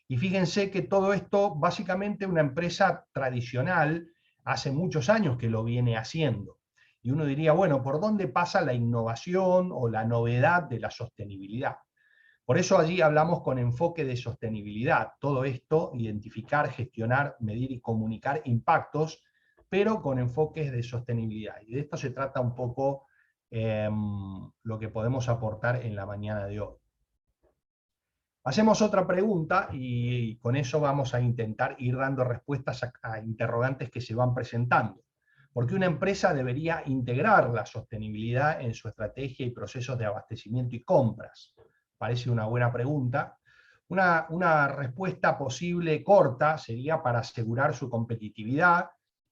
[SPEAKER 4] Y fíjense que todo esto, básicamente una empresa tradicional, hace muchos años que lo viene haciendo. Y uno diría, bueno, ¿por dónde pasa la innovación o la novedad de la sostenibilidad? Por eso allí hablamos con enfoque de sostenibilidad. Todo esto, identificar, gestionar, medir y comunicar impactos, pero con enfoques de sostenibilidad. Y de esto se trata un poco lo que podemos aportar en la mañana de hoy. Hacemos otra pregunta y con eso vamos a intentar ir dando respuestas a interrogantes que se van presentando. ¿Por qué una empresa debería integrar la sostenibilidad en su estrategia y procesos de abastecimiento y compras? Parece una buena pregunta. Una respuesta posible corta sería para asegurar su competitividad,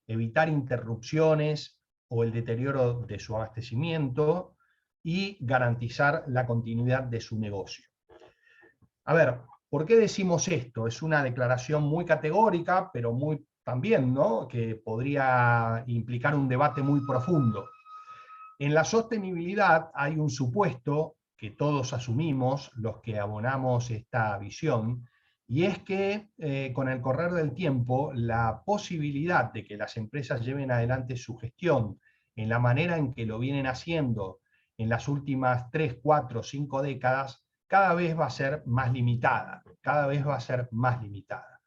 [SPEAKER 4] evitar interrupciones o el deterioro de su abastecimiento y garantizar la continuidad de su negocio. A ver, ¿por qué decimos esto? Es una declaración muy categórica, pero muy también, ¿no?, que podría implicar un debate muy profundo. En la sostenibilidad hay un supuesto que todos asumimos, los que abonamos esta visión, y es que con el correr del tiempo, la posibilidad de que las empresas lleven adelante su gestión en la manera en que lo vienen haciendo en las últimas 3, 4, 5 décadas, cada vez va a ser más limitada, cada vez va a ser más limitada.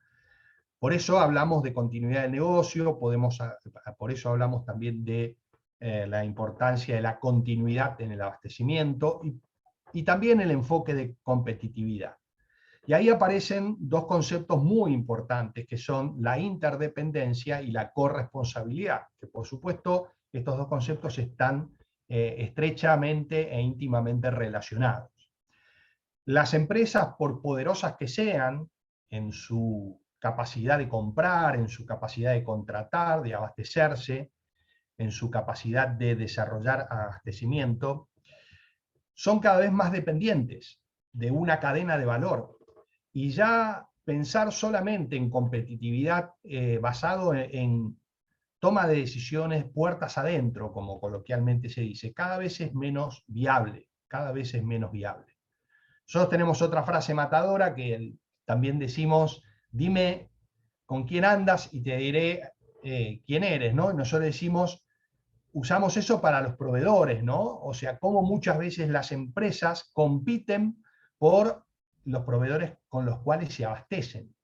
[SPEAKER 4] Por eso hablamos de continuidad del negocio, por eso hablamos también de la importancia de la continuidad en el abastecimiento y también el enfoque de competitividad. Y ahí aparecen dos conceptos muy importantes, que son la interdependencia y la corresponsabilidad, que por supuesto estos dos conceptos están estrechamente e íntimamente relacionados. Las empresas, por poderosas que sean en su capacidad de comprar, en su capacidad de contratar, de abastecerse, en su capacidad de desarrollar abastecimiento, son cada vez más dependientes de una cadena de valor. Y ya pensar solamente en competitividad basado en toma de decisiones puertas adentro, como coloquialmente se dice, cada vez es menos viable, cada vez es menos viable. Nosotros tenemos otra frase matadora que también decimos, dime con quién andas y te diré quién eres, ¿no? Y nosotros decimos, usamos eso para los proveedores, ¿no? O sea, cómo muchas veces las empresas compiten por los proveedores con los cuales se abastecen,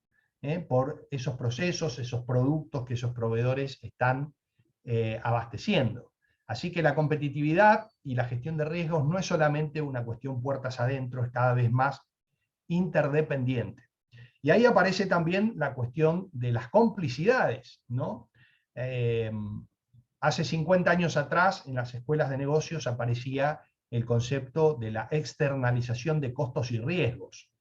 [SPEAKER 4] por esos procesos, esos productos que esos proveedores están abasteciendo. Así que la competitividad y la gestión de riesgos no es solamente una cuestión puertas adentro, es cada vez más interdependiente. Y ahí aparece también la cuestión de las complicidades, ¿no? Hace 50 años atrás, en las escuelas de negocios aparecía el concepto de la externalización de costos y riesgos.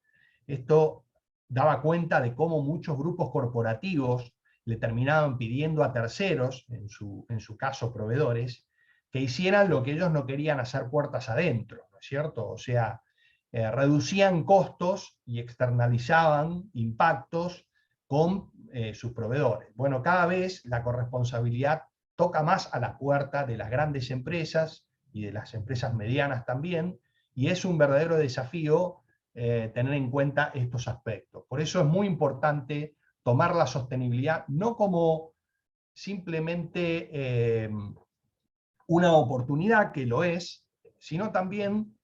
[SPEAKER 4] Esto daba cuenta de cómo muchos grupos corporativos le terminaban pidiendo a terceros, en su caso proveedores, que hicieran lo que ellos no querían hacer puertas adentro, ¿no es cierto? O sea, reducían costos y externalizaban impactos con sus proveedores. Bueno, cada vez la corresponsabilidad toca más a la puerta de las grandes empresas y de las empresas medianas también, y es un verdadero desafío tener en cuenta estos aspectos. Por eso es muy importante tomar la sostenibilidad no como simplemente una oportunidad, que lo es, sino también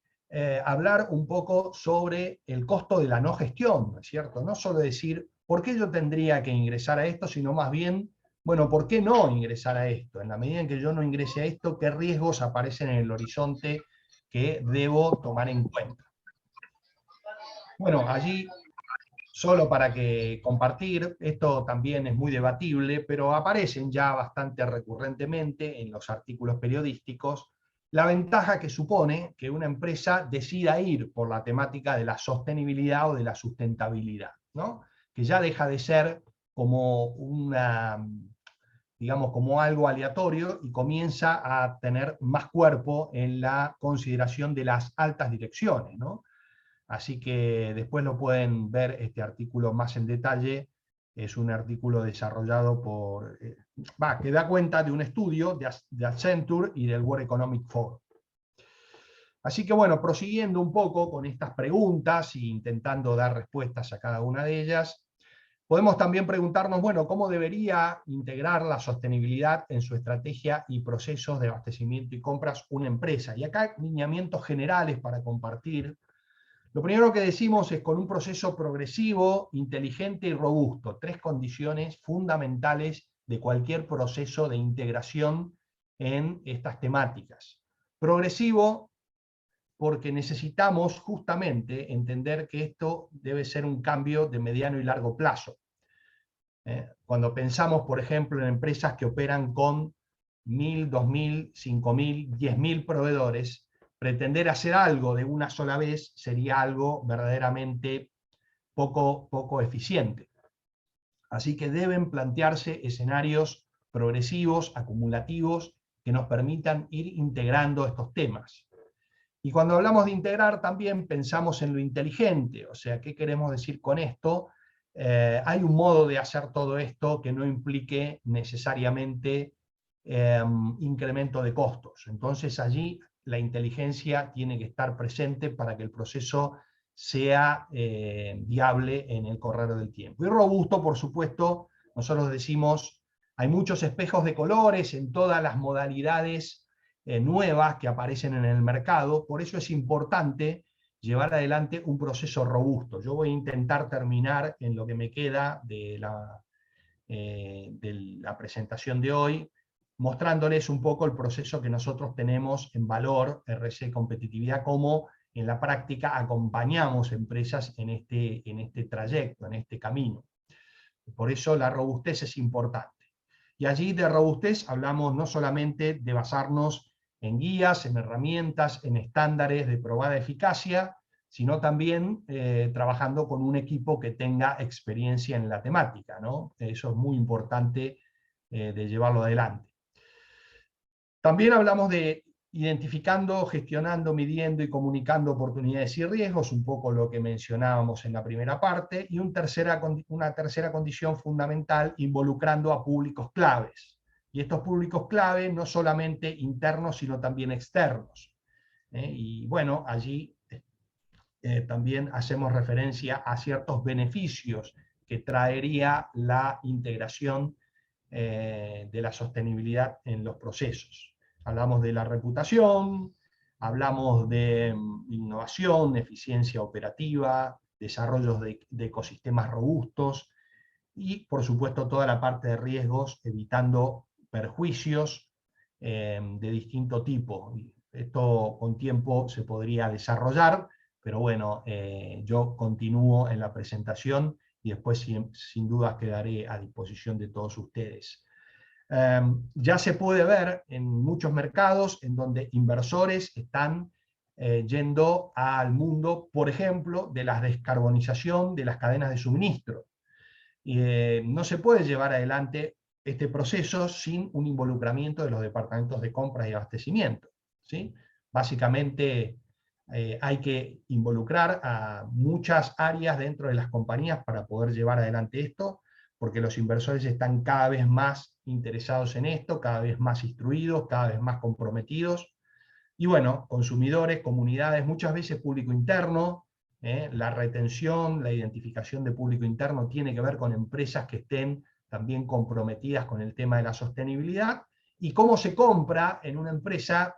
[SPEAKER 4] hablar un poco sobre el costo de la no gestión, ¿no es cierto? No solo decir, ¿por qué yo tendría que ingresar a esto? Sino más bien, bueno, ¿por qué no ingresar a esto? En la medida en que yo no ingrese a esto, ¿qué riesgos aparecen en el horizonte que debo tomar en cuenta? Bueno, allí, solo para que compartir, esto también es muy debatible, pero aparecen ya bastante recurrentemente en los artículos periodísticos la ventaja que supone que una empresa decida ir por la temática de la sostenibilidad o de la sustentabilidad, ¿no? Que ya deja de ser como una, digamos, como algo aleatorio y comienza a tener más cuerpo en la consideración de las altas direcciones, ¿no? Así que después lo pueden ver este artículo más en detalle. Es un artículo desarrollado por, que da cuenta de un estudio de Accenture y del World Economic Forum. Así que bueno, prosiguiendo un poco con estas preguntas e intentando dar respuestas a cada una de ellas, podemos también preguntarnos, bueno, ¿cómo debería integrar la sostenibilidad en su estrategia y procesos de abastecimiento y compras una empresa? Y acá lineamientos generales para compartir. Lo primero que decimos es con un proceso progresivo, inteligente y robusto, 3 condiciones fundamentales de cualquier proceso de integración en estas temáticas. Progresivo, porque necesitamos justamente entender que esto debe ser un cambio de mediano y largo plazo. Cuando pensamos, por ejemplo, en empresas que operan con 1.000, 2.000, 5.000, 10.000 proveedores, pretender hacer algo de una sola vez sería algo verdaderamente poco eficiente. Así que deben plantearse escenarios progresivos, acumulativos, que nos permitan ir integrando estos temas. Y cuando hablamos de integrar también pensamos en lo inteligente, o sea, ¿qué queremos decir con esto? Hay un modo de hacer todo esto que no implique necesariamente incremento de costos. Entonces allí la inteligencia tiene que estar presente para que el proceso sea viable en el correr del tiempo. Y robusto, por supuesto, nosotros decimos, hay muchos espejos de colores en todas las modalidades nuevas que aparecen en el mercado, por eso es importante llevar adelante un proceso robusto. Yo voy a intentar terminar en lo que me queda de la presentación de hoy, mostrándoles un poco el proceso que nosotros tenemos en Valor, RC Competitividad, cómo en la práctica acompañamos empresas en este trayecto, en este camino. Por eso la robustez es importante. Y allí de robustez hablamos no solamente de basarnos en guías, en herramientas, en estándares de probada eficacia, sino también trabajando con un equipo que tenga experiencia en la temática, ¿no? Eso es muy importante de llevarlo adelante. También hablamos de identificando, gestionando, midiendo y comunicando oportunidades y riesgos, un poco lo que mencionábamos en la primera parte, y una tercera condición fundamental, involucrando a públicos claves. Y estos públicos clave no solamente internos, sino también externos. Y bueno, allí también hacemos referencia a ciertos beneficios que traería la integración de la sostenibilidad en los procesos. Hablamos de la reputación, hablamos de innovación, eficiencia operativa, desarrollos de ecosistemas robustos y, por supuesto, toda la parte de riesgos, evitando perjuicios de distinto tipo. Esto con tiempo se podría desarrollar, pero bueno, yo continúo en la presentación y después sin duda quedaré a disposición de todos ustedes. Ya se puede ver en muchos mercados en donde inversores están yendo al mundo, por ejemplo, de la descarbonización de las cadenas de suministro. No se puede llevar adelante este proceso sin un involucramiento de los departamentos de compras y abastecimiento, ¿sí? Básicamente hay que involucrar a muchas áreas dentro de las compañías para poder llevar adelante esto, porque los inversores están cada vez más interesados en esto, cada vez más instruidos, cada vez más comprometidos. Y bueno, consumidores, comunidades, muchas veces público interno, la retención, la identificación de público interno tiene que ver con empresas que estén también comprometidas con el tema de la sostenibilidad, y cómo se compra en una empresa,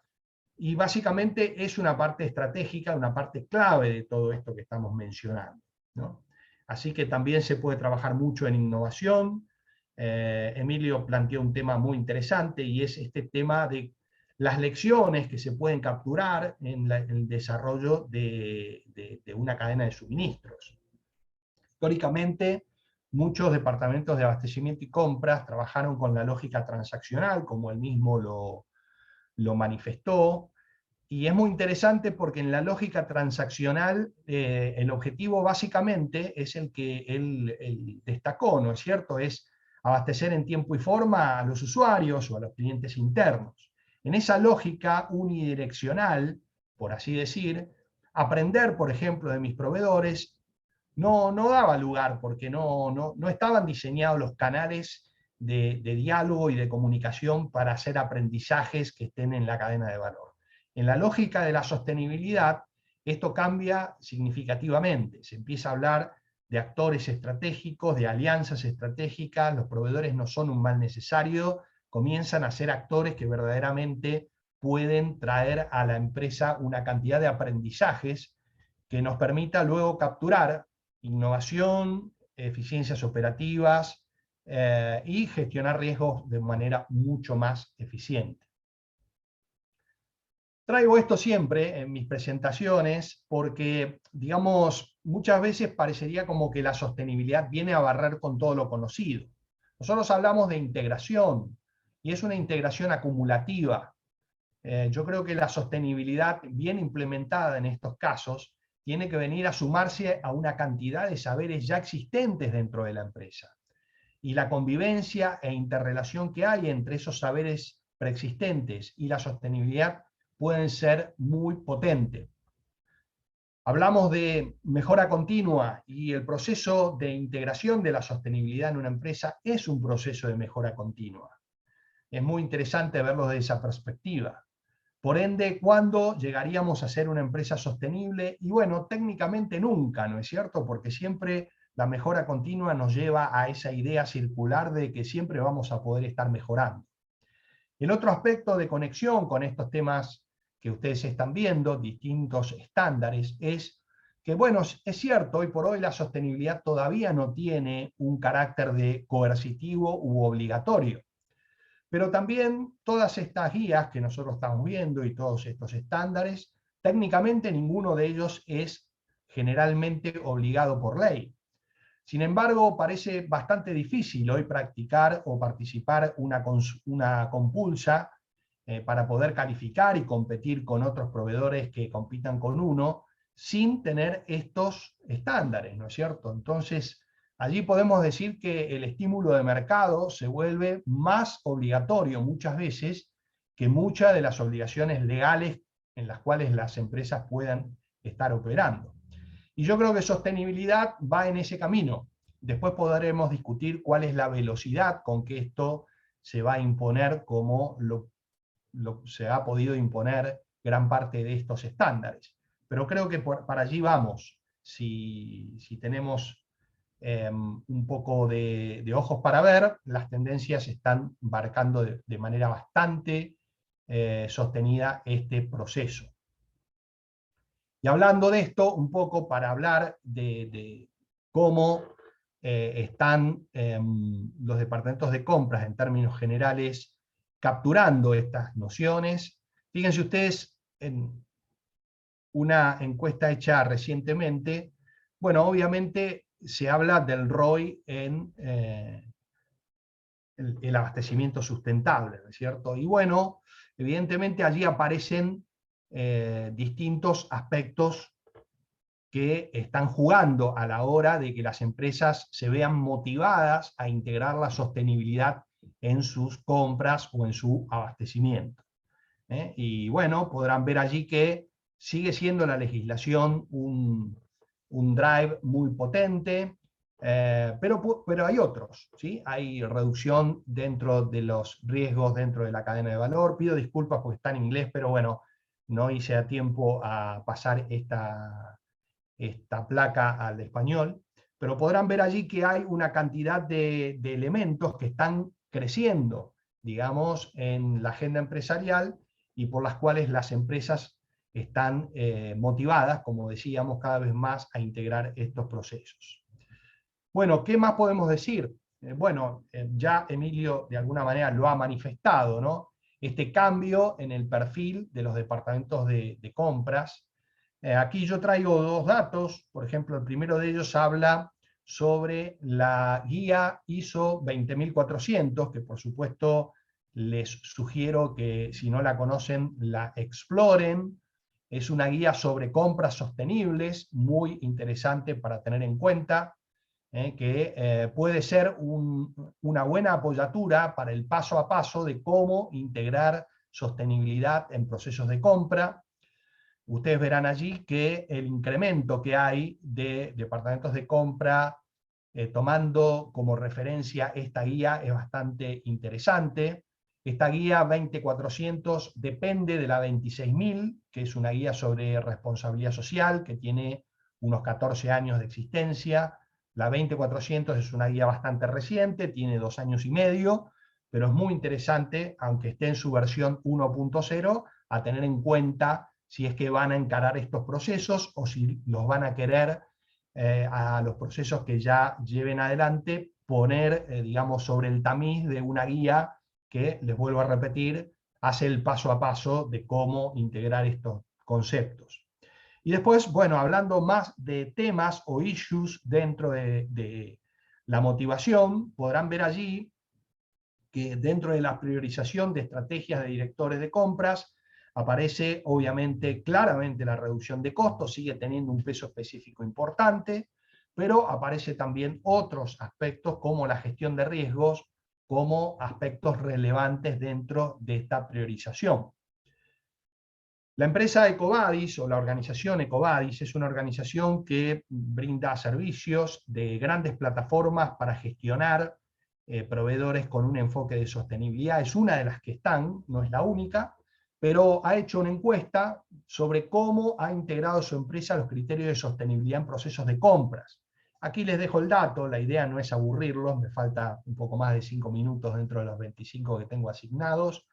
[SPEAKER 4] y básicamente es una parte estratégica, una parte clave de todo esto que estamos mencionando, ¿no? Así que también se puede trabajar mucho en innovación. Emilio planteó un tema muy interesante, y es este tema de las lecciones que se pueden capturar en el desarrollo de una cadena de suministros. Históricamente, muchos departamentos de abastecimiento y compras trabajaron con la lógica transaccional, como él mismo lo manifestó, y es muy interesante porque en la lógica transaccional el objetivo básicamente es el que él destacó, ¿no es cierto? Es abastecer en tiempo y forma a los usuarios o a los clientes internos. En esa lógica unidireccional, por así decir, aprender, por ejemplo, de mis proveedores no daba lugar, porque no estaban diseñados los canales de diálogo y de comunicación para hacer aprendizajes que estén en la cadena de valor. En la lógica de la sostenibilidad, esto cambia significativamente. Se empieza a hablar de actores estratégicos, de alianzas estratégicas, los proveedores no son un mal necesario, comienzan a ser actores que verdaderamente pueden traer a la empresa una cantidad de aprendizajes que nos permita luego capturar innovación, eficiencias operativas y gestionar riesgos de manera mucho más eficiente. Traigo esto siempre en mis presentaciones porque, digamos, muchas veces parecería como que la sostenibilidad viene a barrer con todo lo conocido. Nosotros hablamos de integración, y es una integración acumulativa. Yo creo que la sostenibilidad bien implementada en estos casos tiene que venir a sumarse a una cantidad de saberes ya existentes dentro de la empresa. Y la convivencia e interrelación que hay entre esos saberes preexistentes y la sostenibilidad pueden ser muy potentes. Hablamos de mejora continua, y el proceso de integración de la sostenibilidad en una empresa es un proceso de mejora continua. Es muy interesante verlo desde esa perspectiva. Por ende, ¿cuándo llegaríamos a ser una empresa sostenible? Y bueno, técnicamente nunca, ¿no es cierto? Porque siempre la mejora continua nos lleva a esa idea circular de que siempre vamos a poder estar mejorando. El otro aspecto de conexión con estos temas que ustedes están viendo, distintos estándares, es que, bueno, es cierto, hoy por hoy la sostenibilidad todavía no tiene un carácter de coercitivo u obligatorio. Pero también todas estas guías que nosotros estamos viendo y todos estos estándares, técnicamente ninguno de ellos es generalmente obligado por ley. Sin embargo, parece bastante difícil hoy practicar o participar una compulsa para poder calificar y competir con otros proveedores que compitan con uno sin tener estos estándares, ¿no es cierto? Entonces, allí podemos decir que el estímulo de mercado se vuelve más obligatorio muchas veces que muchas de las obligaciones legales en las cuales las empresas puedan estar operando. Y yo creo que sostenibilidad va en ese camino. Después podremos discutir cuál es la velocidad con que esto se va a imponer, como se ha podido imponer gran parte de estos estándares. Pero creo que para allí vamos, si tenemos un poco de ojos para ver, las tendencias están marcando de manera bastante sostenida este proceso. Y hablando de esto, un poco para hablar de cómo están los departamentos de compras en términos generales capturando estas nociones. Fíjense ustedes en una encuesta hecha recientemente, bueno, obviamente se habla del ROI en el abastecimiento sustentable, ¿no es cierto? Y bueno, evidentemente allí aparecen distintos aspectos que están jugando a la hora de que las empresas se vean motivadas a integrar la sostenibilidad en sus compras o en su abastecimiento. Y bueno, podrán ver allí que sigue siendo la legislación un drive muy potente, pero hay otros, ¿sí? Hay reducción dentro de los riesgos dentro de la cadena de valor. Pido disculpas porque está en inglés, pero bueno, no hice a tiempo a pasar esta placa al español, pero podrán ver allí que hay una cantidad de elementos que están creciendo, digamos, en la agenda empresarial y por las cuales las empresas están motivadas, como decíamos, cada vez más a integrar estos procesos. Bueno, ¿qué más podemos decir? Ya Emilio de alguna manera lo ha manifestado, ¿no? Este cambio en el perfil de los departamentos de compras. Aquí yo traigo dos datos, por ejemplo, el primero de ellos habla sobre la guía ISO 20400, que por supuesto les sugiero que si no la conocen la exploren. Es una guía sobre compras sostenibles, muy interesante para tener en cuenta, que puede ser una buena apoyatura para el paso a paso de cómo integrar sostenibilidad en procesos de compra. Ustedes verán allí que el incremento que hay de departamentos de compra tomando como referencia esta guía es bastante interesante. Esta guía 20400 depende de la 26000, que es una guía sobre responsabilidad social que tiene unos 14 años de existencia. La 20400 es una guía bastante reciente, tiene 2 años y medio, pero es muy interesante, aunque esté en su versión 1.0, a tener en cuenta si es que van a encarar estos procesos o si los van a querer a los procesos que ya lleven adelante, poner, digamos, sobre el tamiz de una guía que, les vuelvo a repetir, hace el paso a paso de cómo integrar estos conceptos. Y después, bueno, hablando más de temas o issues dentro de la motivación, podrán ver allí que dentro de la priorización de estrategias de directores de compras, aparece obviamente claramente la reducción de costos, sigue teniendo un peso específico importante, pero aparece también otros aspectos como la gestión de riesgos, como aspectos relevantes dentro de esta priorización. La empresa EcoVadis o la organización EcoVadis es una organización que brinda servicios de grandes plataformas para gestionar proveedores con un enfoque de sostenibilidad. Es una de las que están, no es la única, pero ha hecho una encuesta sobre cómo ha integrado su empresa los criterios de sostenibilidad en procesos de compras. Aquí les dejo el dato, la idea no es aburrirlos, me falta un poco más de 5 minutos dentro de los 25 que tengo asignados,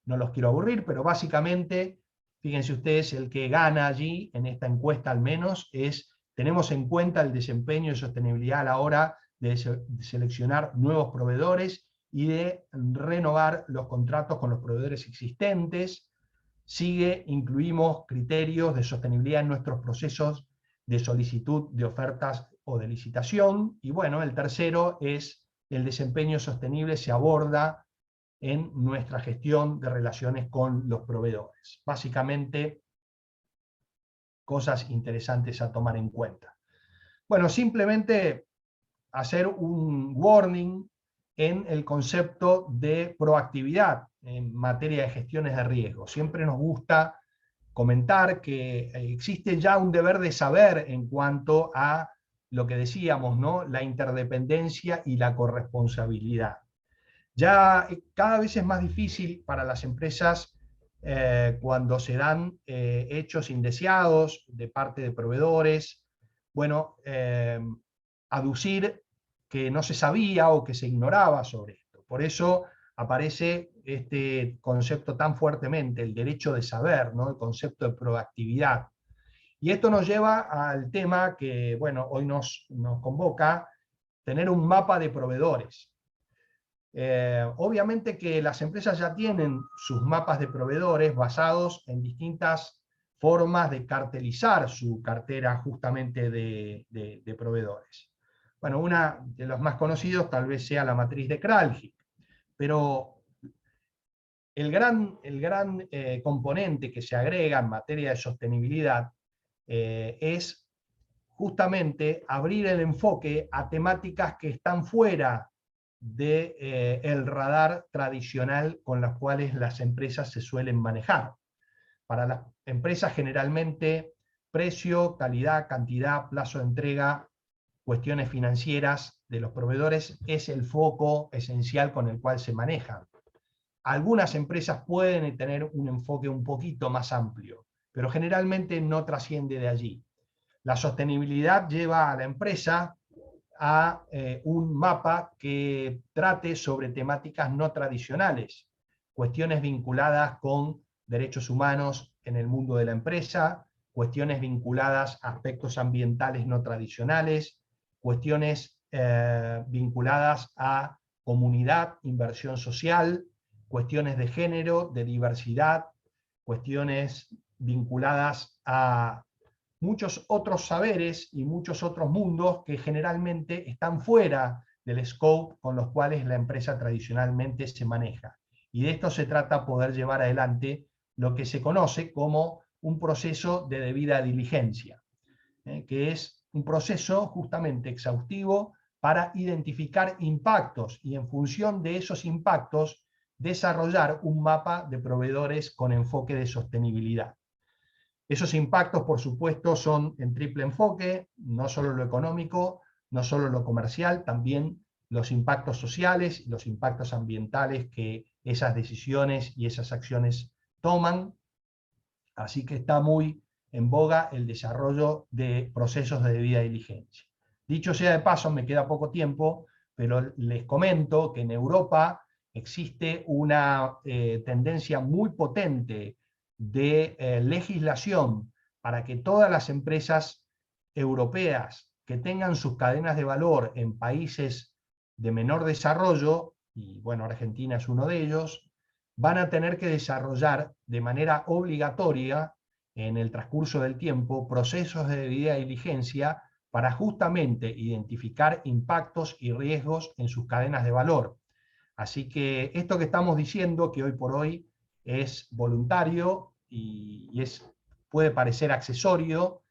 [SPEAKER 4] no los quiero aburrir, pero básicamente, fíjense ustedes, el que gana allí, en esta encuesta al menos, es, tenemos en cuenta el desempeño de sostenibilidad a la hora de seleccionar nuevos proveedores y de renovar los contratos con los proveedores existentes. Incluimos criterios de sostenibilidad en nuestros procesos de solicitud de ofertas o de licitación. Y bueno, el tercero es el desempeño sostenible se aborda en nuestra gestión de relaciones con los proveedores. Básicamente, cosas interesantes a tomar en cuenta. Bueno, simplemente hacer un warning en el concepto de proactividad en materia de gestiones de riesgo. Siempre nos gusta comentar que existe ya un deber de saber en cuanto a lo que decíamos, ¿no? La interdependencia y la corresponsabilidad. Ya cada vez es más difícil para las empresas cuando se dan hechos indeseados de parte de proveedores, bueno, aducir que no se sabía o que se ignoraba sobre esto. Por eso aparece este concepto tan fuertemente, el derecho de saber, ¿no? El concepto de proactividad. Y esto nos lleva al tema que, bueno, hoy nos convoca, tener un mapa de proveedores. Obviamente que las empresas ya tienen sus mapas de proveedores basados en distintas formas de cartelizar su cartera justamente de proveedores. Bueno, una de los más conocidos tal vez sea la matriz de Kraljic, pero el gran componente que se agrega en materia de sostenibilidad es justamente abrir el enfoque a temáticas que están fuera del radar tradicional con las cuales las empresas se suelen manejar. Para las empresas generalmente precio, calidad, cantidad, plazo de entrega, cuestiones financieras de los proveedores es el foco esencial con el cual se manejan. Algunas empresas pueden tener un enfoque un poquito más amplio, pero generalmente no trasciende de allí. La sostenibilidad lleva a la empresa a un mapa que trate sobre temáticas no tradicionales, cuestiones vinculadas con derechos humanos en el mundo de la empresa, cuestiones vinculadas a aspectos ambientales no tradicionales, cuestiones vinculadas a comunidad, inversión social, cuestiones de género, de diversidad, cuestiones vinculadas a muchos otros saberes y muchos otros mundos que generalmente están fuera del scope con los cuales la empresa tradicionalmente se maneja. Y de esto se trata poder llevar adelante lo que se conoce como un proceso de debida diligencia, que es un proceso justamente exhaustivo para identificar impactos y en función de esos impactos desarrollar un mapa de proveedores con enfoque de sostenibilidad. Esos impactos, por supuesto, son en triple enfoque, no solo lo económico, no solo lo comercial, también los impactos sociales y los impactos ambientales que esas decisiones y esas acciones toman. Así que está muy en boga el desarrollo de procesos de debida diligencia. Dicho sea de paso, me queda poco tiempo, pero les comento que en Europa existe una tendencia muy potente de legislación para que todas las empresas europeas que tengan sus cadenas de valor en países de menor desarrollo, y bueno, Argentina es uno de ellos, van a tener que desarrollar de manera obligatoria en el transcurso del tiempo procesos de debida diligencia para justamente identificar impactos y riesgos en sus cadenas de valor. Así que esto que estamos diciendo, que hoy por hoy es voluntario y puede parecer accesorio,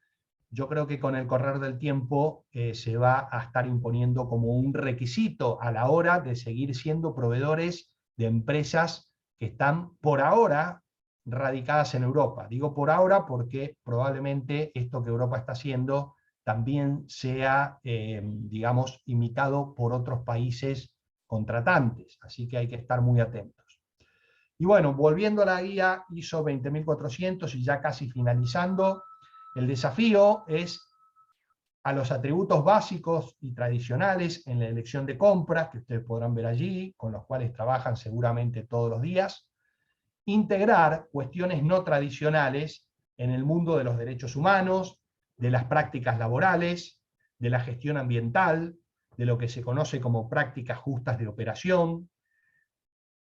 [SPEAKER 4] yo creo que con el correr del tiempo se va a estar imponiendo como un requisito a la hora de seguir siendo proveedores de empresas que están por ahora radicadas en Europa. Digo por ahora porque probablemente esto que Europa está haciendo también sea, digamos, imitado por otros países contratantes. Así que hay que estar muy atentos. Y bueno, volviendo a la guía ISO 20400 y ya casi finalizando, el desafío es a los atributos básicos y tradicionales en la elección de compras, que ustedes podrán ver allí, con los cuales trabajan seguramente todos los días, integrar cuestiones no tradicionales en el mundo de los derechos humanos, de las prácticas laborales, de la gestión ambiental, de lo que se conoce como prácticas justas de operación,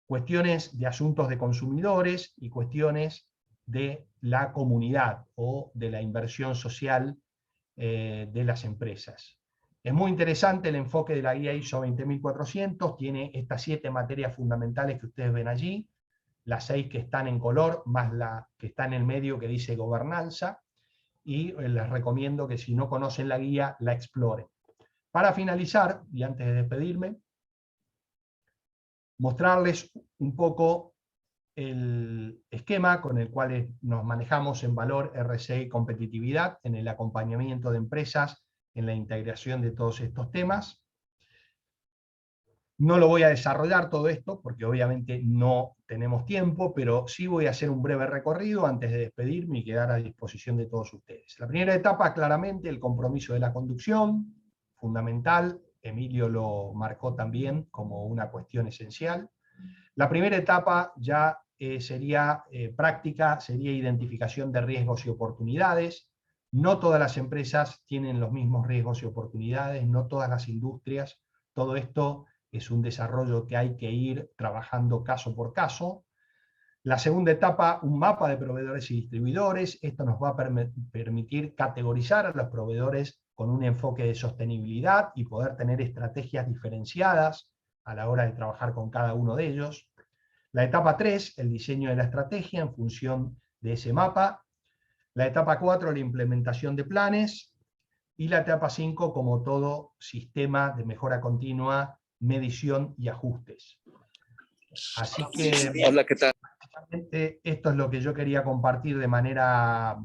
[SPEAKER 4] cuestiones de asuntos de consumidores y cuestiones de la comunidad o de la inversión social de las empresas. Es muy interesante el enfoque de la guía ISO 20400, tiene estas 7 materias fundamentales que ustedes ven allí, las 6 que están en color, más la que está en el medio que dice gobernanza, y les recomiendo que si no conocen la guía, la exploren. Para finalizar, y antes de despedirme, mostrarles un poco el esquema con el cual nos manejamos en valor, RSE y competitividad, en el acompañamiento de empresas, en la integración de todos estos temas. No lo voy a desarrollar todo esto, porque obviamente no tenemos tiempo, pero sí voy a hacer un breve recorrido antes de despedirme y quedar a disposición de todos ustedes. La primera etapa, claramente, el compromiso de la conducción, fundamental. Emilio lo marcó también como una cuestión esencial. La primera etapa ya sería práctica, sería identificación de riesgos y oportunidades. No todas las empresas tienen los mismos riesgos y oportunidades, no todas las industrias. Todo esto es un desarrollo que hay que ir trabajando caso por caso. La segunda etapa, un mapa de proveedores y distribuidores. Esto nos va a permitir categorizar a los proveedores con un enfoque de sostenibilidad y poder tener estrategias diferenciadas a la hora de trabajar con cada uno de ellos. La etapa 3, el diseño de la estrategia en función de ese mapa. La etapa 4, la implementación de planes. Y la etapa 5, como todo sistema de mejora continua, medición y ajustes. Así que,
[SPEAKER 5] Hola, ¿qué tal?
[SPEAKER 4] esto es lo que yo quería compartir de manera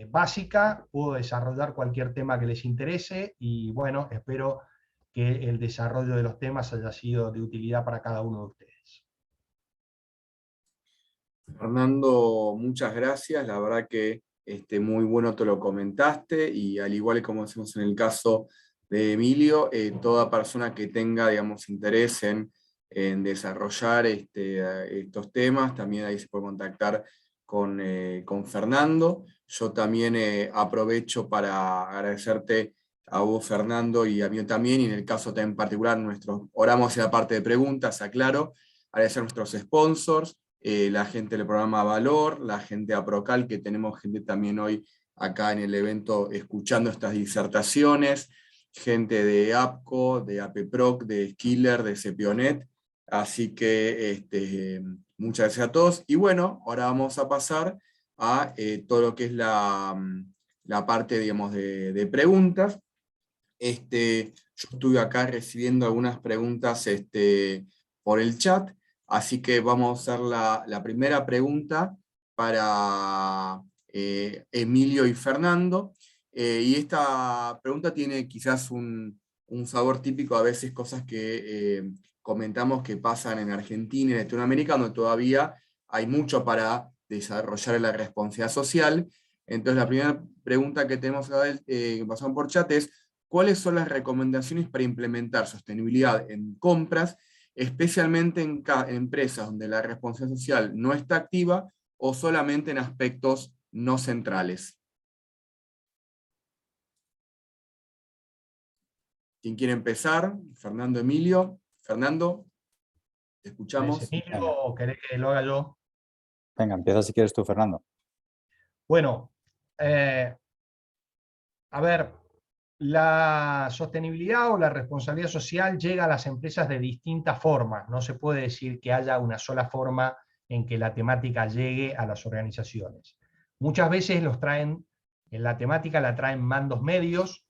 [SPEAKER 4] básica. Puedo desarrollar cualquier tema que les interese y bueno, espero que el desarrollo de los temas haya sido de utilidad para cada uno de ustedes.
[SPEAKER 1] Fernando, muchas gracias. La verdad que muy bueno te lo comentaste, y al igual como decimos en el caso de Emilio, toda persona que tenga, digamos, interés en desarrollar estos temas, también ahí se puede contactar con Fernando. Yo también aprovecho para agradecerte a vos, Fernando, y a mí también, y en el caso también particular, oramos hacia la parte de preguntas, aclaro, agradecer a nuestros sponsors, la gente del programa Valor, la gente de Aprocal, que tenemos gente también hoy acá en el evento escuchando estas disertaciones, gente de APCO, de APPROC, de Skiller, de Cepionet. Así que muchas gracias a todos. Y bueno, ahora vamos a pasar a todo lo que es la parte, digamos, de preguntas. Yo estuve acá recibiendo algunas preguntas por el chat, así que vamos a hacer la primera pregunta para Emilio y Fernando. Y esta pregunta tiene quizás un sabor típico, a veces cosas que comentamos que pasan en Argentina y en Latinoamérica, donde todavía hay mucho para desarrollar en la responsabilidad social. Entonces la primera pregunta que tenemos que pasamos por chat es: ¿cuáles son las recomendaciones para implementar sostenibilidad en compras, especialmente en empresas donde la responsabilidad social no está activa o solamente en aspectos no centrales? ¿Quién quiere empezar? Fernando, Emilio. Fernando, te escuchamos.
[SPEAKER 4] Emilio, ¿o querés que lo haga yo?
[SPEAKER 3] Venga, empieza si quieres tú, Fernando.
[SPEAKER 4] Bueno, a ver, la sostenibilidad o la responsabilidad social llega a las empresas de distintas formas. No se puede decir que haya una sola forma en que la temática llegue a las organizaciones. Muchas veces la temática la traen mandos medios,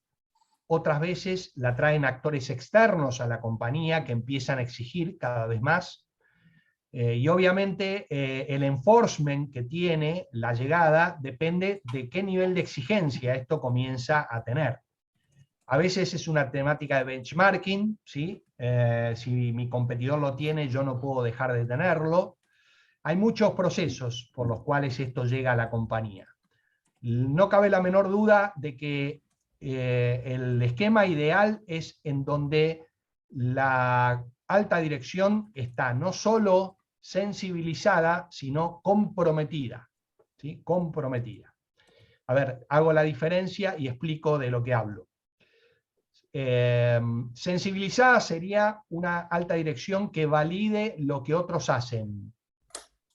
[SPEAKER 4] otras veces la traen actores externos a la compañía que empiezan a exigir cada vez más. Y obviamente el enforcement que tiene la llegada depende de qué nivel de exigencia esto comienza a tener. A veces es una temática de benchmarking, ¿sí? Si mi competidor lo tiene, yo no puedo dejar de tenerlo. Hay muchos procesos por los cuales esto llega a la compañía. No cabe la menor duda de que el esquema ideal es en donde la alta dirección está no solo sensibilizada, sino comprometida. ¿Sí? Comprometida. A ver, hago la diferencia y explico de lo que hablo. Sensibilizada sería una alta dirección que valide lo que otros hacen.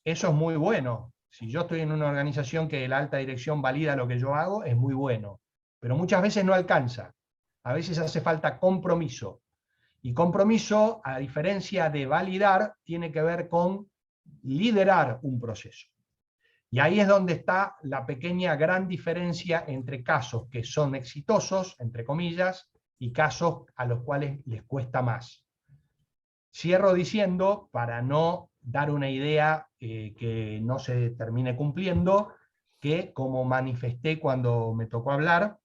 [SPEAKER 4] Eso es muy bueno. Si yo estoy en una organización que la alta dirección valida lo que yo hago, es muy bueno. Pero muchas veces no alcanza. A veces hace falta compromiso. Y compromiso, a diferencia de validar, tiene que ver con liderar un proceso. Y ahí es donde está la pequeña gran diferencia entre casos que son exitosos, entre comillas, y casos a los cuales les cuesta más. Cierro diciendo, para no dar una idea que no se termine cumpliendo, que como manifesté cuando me tocó hablar,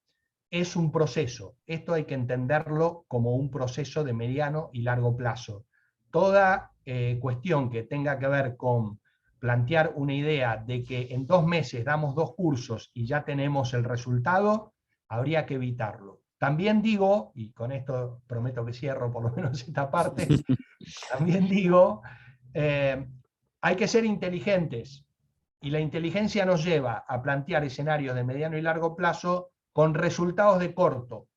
[SPEAKER 4] es un proceso. Esto hay que entenderlo como un proceso de mediano y largo plazo. Toda cuestión que tenga que ver con plantear una idea de que en 2 meses damos 2 cursos y ya tenemos el resultado, habría que evitarlo. También digo, y con esto prometo que cierro por lo menos esta parte, también digo, hay que ser inteligentes, y la inteligencia nos lleva a plantear escenarios de mediano y largo plazo con resultados de corto.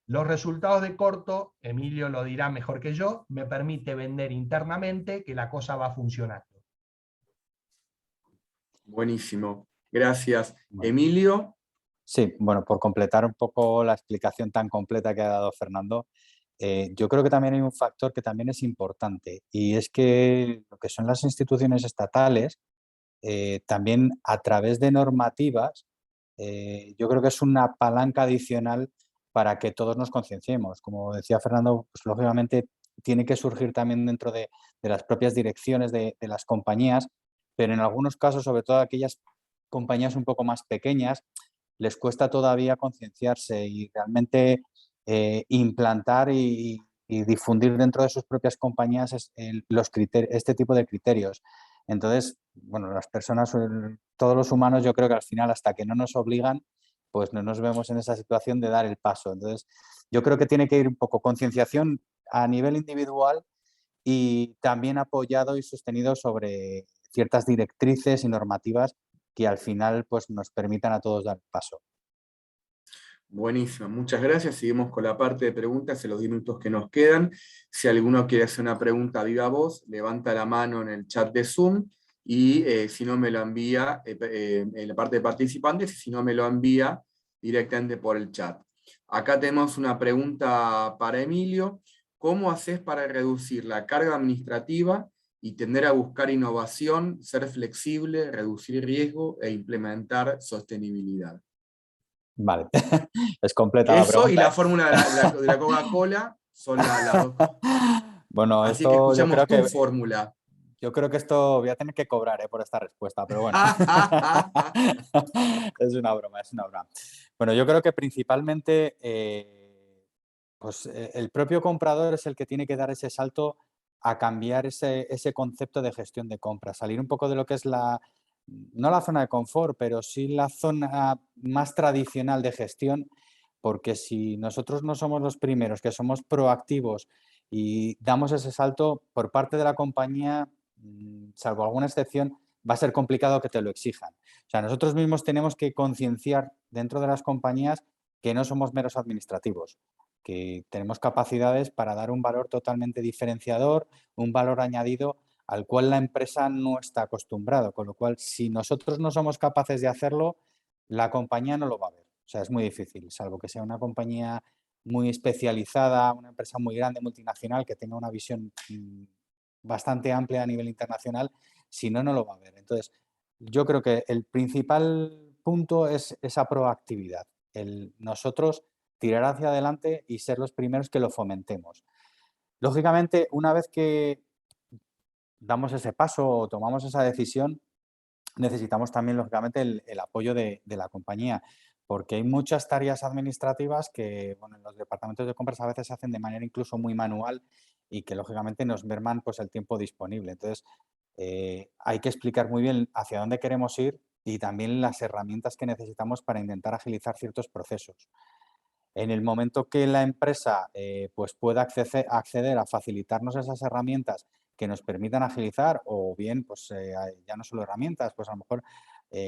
[SPEAKER 4] Los resultados de corto, Emilio lo dirá mejor que yo, me permite vender internamente que la cosa va funcionando.
[SPEAKER 1] Buenísimo. Gracias.
[SPEAKER 3] Bueno.
[SPEAKER 1] Emilio.
[SPEAKER 3] Sí, bueno, por completar un poco la explicación tan completa que ha dado Fernando, yo creo que también hay un factor que también es importante, y es que lo que son las instituciones estatales, también a través de normativas, yo creo que es una palanca adicional para que todos nos concienciemos. Como decía Fernando, pues lógicamente tiene que surgir también dentro de las propias direcciones de las compañías, pero en algunos casos, sobre todo aquellas compañías un poco más pequeñas, les cuesta todavía concienciarse y realmente implantar y difundir dentro de sus propias compañías este tipo de criterios. Entonces, bueno, las personas, todos los humanos, yo creo que al final, hasta que no nos obligan, pues no nos vemos en esa situación de dar el paso. Entonces, yo creo que tiene que ir un poco concienciación a nivel individual y también apoyado y sostenido sobre ciertas directrices y normativas que al final pues, nos permitan a todos dar el paso.
[SPEAKER 1] Buenísimo, muchas gracias. Seguimos con la parte de preguntas en los 10 minutos que nos quedan. Si alguno quiere hacer una pregunta a viva voz, levanta la mano en el chat de Zoom y si no me lo envía en la parte de participantes, y si no me lo envía directamente por el chat. Acá tenemos una pregunta para Emilio. ¿Cómo haces para reducir la carga administrativa y tender a buscar innovación, ser flexible, reducir riesgo e implementar sostenibilidad?
[SPEAKER 3] Vale, es completa la
[SPEAKER 1] Eso y
[SPEAKER 3] pregunta.
[SPEAKER 1] la fórmula de la Coca-Cola son las dos.
[SPEAKER 3] Bueno,
[SPEAKER 1] Así que
[SPEAKER 3] esto
[SPEAKER 1] escuchamos tu fórmula.
[SPEAKER 3] yo creo que esto voy a tener que cobrar por esta respuesta, pero bueno. Es una broma, es una broma. Bueno, yo creo que principalmente pues, el propio comprador es el que tiene que dar ese salto a cambiar ese concepto de gestión de compras, salir un poco de lo que es no la zona de confort, pero sí la zona más tradicional de gestión, porque si nosotros no somos los primeros, que somos proactivos y damos ese salto por parte de la compañía, salvo alguna excepción, va a ser complicado que te lo exijan. O sea, nosotros mismos tenemos que concienciar dentro de las compañías que no somos meros administrativos, que tenemos capacidades para dar un valor totalmente diferenciador, un valor añadido al cual la empresa no está acostumbrado, con lo cual si nosotros no somos capaces de hacerlo, la compañía no lo va a ver. O sea, es muy difícil, salvo que sea una compañía muy especializada, una empresa muy grande, multinacional, que tenga una visión bastante amplia a nivel internacional, si no, no lo va a ver. Entonces, yo creo que el principal punto es esa proactividad, el nosotros tirar hacia adelante y ser los primeros que lo fomentemos. Lógicamente, una vez que damos ese paso o tomamos esa decisión, necesitamos también, lógicamente, el apoyo de la compañía, porque hay muchas tareas administrativas que, bueno, en los departamentos de compras a veces se hacen de manera incluso muy manual y que, lógicamente, nos merman pues, el tiempo disponible. Entonces, hay que explicar muy bien hacia dónde queremos ir y también las herramientas que necesitamos para intentar agilizar ciertos procesos. En el momento que la empresa pues pueda acceder a facilitarnos esas herramientas que nos permitan agilizar o bien, pues ya no solo herramientas, pues a lo mejor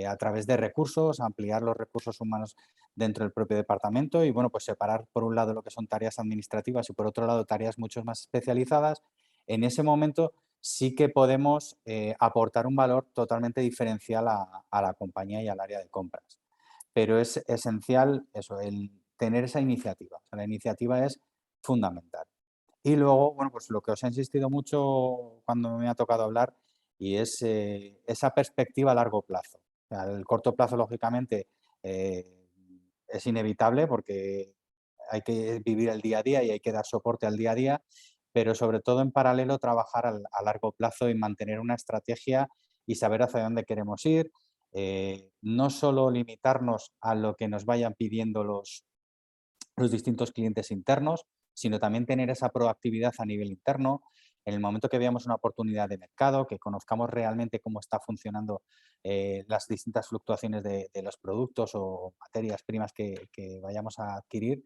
[SPEAKER 3] a través de recursos, ampliar los recursos humanos dentro del propio departamento y bueno, pues separar por un lado lo que son tareas administrativas y por otro lado tareas mucho más especializadas, en ese momento sí que podemos aportar un valor totalmente diferencial a la compañía y al área de compras. Pero es esencial eso, el tener esa iniciativa. O sea, la iniciativa es fundamental. Y luego, bueno, pues lo que os he insistido mucho cuando me ha tocado hablar y es esa perspectiva a largo plazo. O sea, el corto plazo, lógicamente, es inevitable porque hay que vivir el día a día y hay que dar soporte al día a día, pero sobre todo en paralelo trabajar a largo plazo y mantener una estrategia y saber hacia dónde queremos ir. No solo limitarnos a lo que nos vayan pidiendo los distintos clientes internos, sino también tener esa proactividad a nivel interno. En el momento que veamos una oportunidad de mercado, que conozcamos realmente cómo está funcionando las distintas fluctuaciones de los productos o materias primas que vayamos a adquirir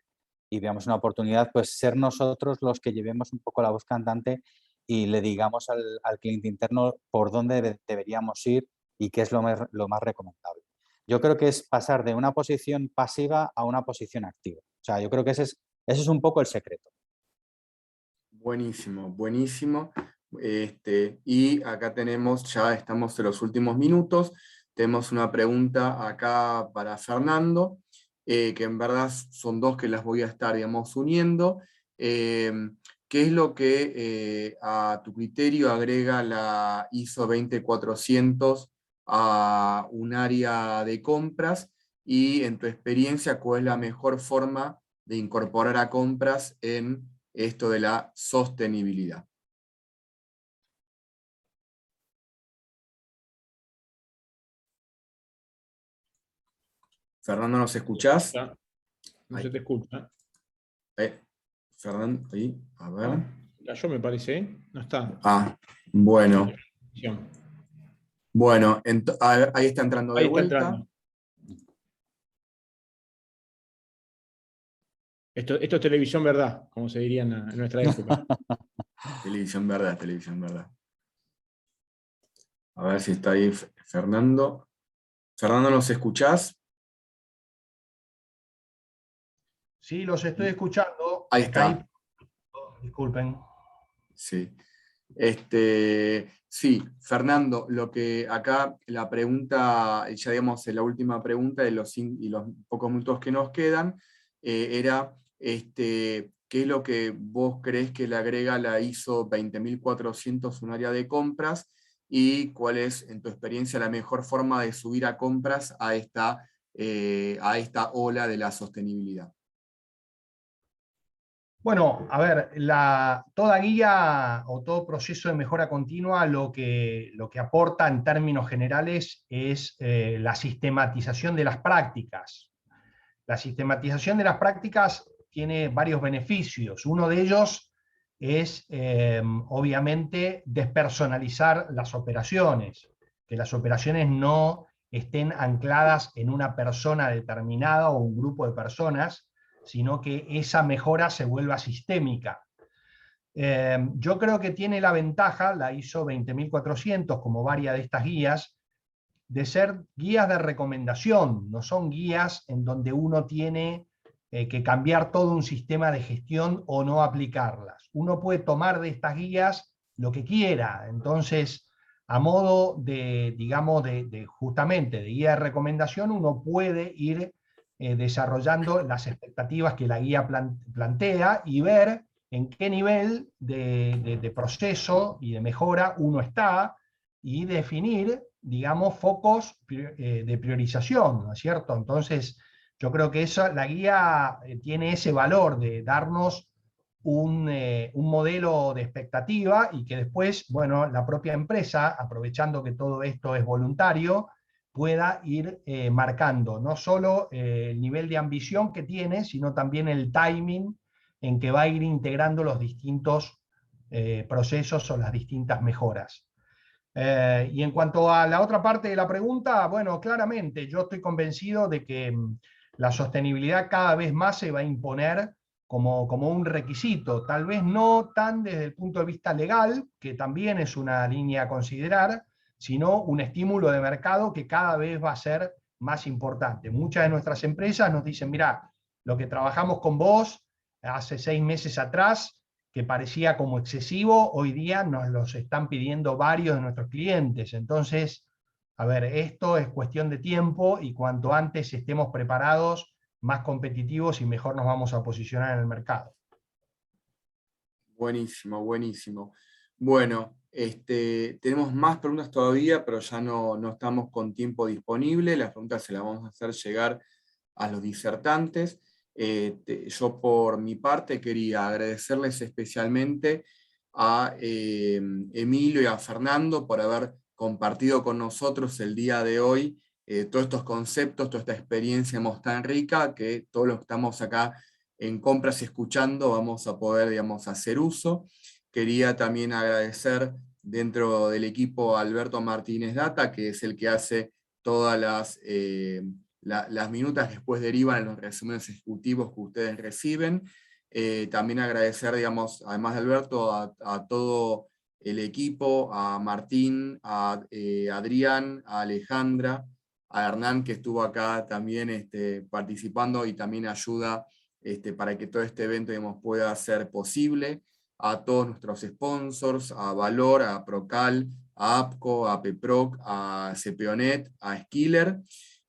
[SPEAKER 3] y veamos una oportunidad, pues ser nosotros los que llevemos un poco la voz cantante y le digamos al cliente interno por dónde deberíamos ir y qué es lo más recomendable. Yo creo que es pasar de una posición pasiva a una posición activa. O sea, yo creo que ese es un poco el secreto.
[SPEAKER 1] Buenísimo, buenísimo. Y acá ya estamos en los últimos minutos. Tenemos una pregunta acá para Fernando, que en verdad son dos que las voy a estar, digamos, uniendo. ¿qué es lo que a tu criterio agrega la ISO 20400 a un área de compras? Y en tu experiencia, ¿cuál es la mejor forma de incorporar a compras en esto de la sostenibilidad? Fernando, ¿nos escuchás?
[SPEAKER 2] No
[SPEAKER 1] Ahí.
[SPEAKER 2] se te escucha.
[SPEAKER 1] Fernando, ahí, a ver.
[SPEAKER 2] Yo me parece, ¿eh? No está.
[SPEAKER 1] Bueno. Bueno, ahí está entrando de
[SPEAKER 2] Ahí está
[SPEAKER 1] vuelta.
[SPEAKER 2] entrando. Esto es televisión verdad, como se diría en nuestra época.
[SPEAKER 1] Televisión verdad, televisión verdad. A ver si está ahí Fernando. Fernando, ¿nos escuchás?
[SPEAKER 4] Sí, los estoy escuchando.
[SPEAKER 1] Ahí
[SPEAKER 4] Acá
[SPEAKER 1] está.
[SPEAKER 4] disculpen.
[SPEAKER 1] Sí. Sí, Fernando, lo que acá la pregunta, ya digamos, la última pregunta de y los pocos minutos que nos quedan, era qué es lo que vos crees que le agrega la ISO 20400 un área de compras, y cuál es, en tu experiencia, la mejor forma de subir a compras a esta ola de la sostenibilidad.
[SPEAKER 4] Bueno, a ver, toda guía o todo proceso de mejora continua lo que aporta en términos generales es la sistematización de las prácticas. La sistematización de las prácticas tiene varios beneficios. Uno de ellos es, obviamente, despersonalizar las operaciones, que las operaciones no estén ancladas en una persona determinada o un grupo de personas, sino que esa mejora se vuelva sistémica. Yo creo que tiene la ventaja, la ISO 20400, como varias de estas guías, de ser guías de recomendación, no son guías en donde uno tiene que cambiar todo un sistema de gestión o no aplicarlas. Uno puede tomar de estas guías lo que quiera, entonces, a modo de, digamos, justamente de guía de recomendación, uno puede ir desarrollando las expectativas que la guía plantea y ver en qué nivel de proceso y de mejora uno está, y definir, digamos, focos de priorización, ¿no es cierto? Entonces, yo creo que la guía tiene ese valor de darnos un modelo de expectativa, y que después, bueno, la propia empresa, aprovechando que todo esto es voluntario, pueda ir marcando no solo el nivel de ambición que tiene, sino también el timing en que va a ir integrando los distintos procesos o las distintas mejoras. Y en cuanto a la otra parte de la pregunta, bueno, claramente yo estoy convencido de que la sostenibilidad cada vez más se va a imponer como un requisito, tal vez no tan desde el punto de vista legal, que también es una línea a considerar, sino un estímulo de mercado que cada vez va a ser más importante. Muchas de nuestras empresas nos dicen, mira, lo que trabajamos con vos hace 6 meses atrás, que parecía como excesivo, hoy día nos los están pidiendo varios de nuestros clientes. Entonces, a ver, esto es cuestión de tiempo, y cuanto antes estemos preparados, más competitivos y mejor nos vamos a posicionar en el mercado.
[SPEAKER 1] Buenísimo, buenísimo. Bueno, tenemos más preguntas todavía, pero ya no estamos con tiempo disponible. Las preguntas se las vamos a hacer llegar a los disertantes. Yo por mi parte quería agradecerles especialmente a Emilio y a Fernando por haber compartido con nosotros el día de hoy todos estos conceptos, toda esta experiencia tan rica, que todos los que estamos acá en compras y escuchando vamos a poder, digamos, hacer uso. Quería también agradecer dentro del equipo a Alberto Martínez Data, que es el que hace todas las minutas que después derivan en los resúmenes ejecutivos que ustedes reciben. También agradecer, digamos, además de Alberto, a todo el equipo, a Martín, a Adrián, a Alejandra, a Hernán, que estuvo acá también participando y también ayuda para que todo este evento, digamos, pueda ser posible, a todos nuestros sponsors, a Valor, a Procal, a APCO, a PEPROC, a CPONet, a Skiller,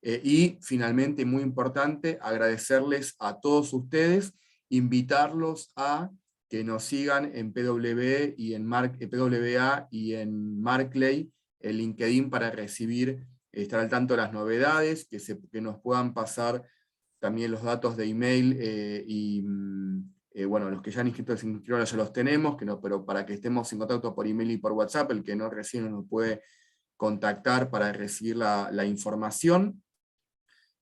[SPEAKER 1] y finalmente, muy importante, agradecerles a todos ustedes invitarlos a que nos sigan en PWA y en Markley, el LinkedIn, para recibir, estar al tanto de las novedades, que nos puedan pasar también los datos de email bueno, los que ya han inscrito se inscribieron ya los tenemos, pero para que estemos en contacto por email y por WhatsApp, el que no recibe nos puede contactar para recibir la información.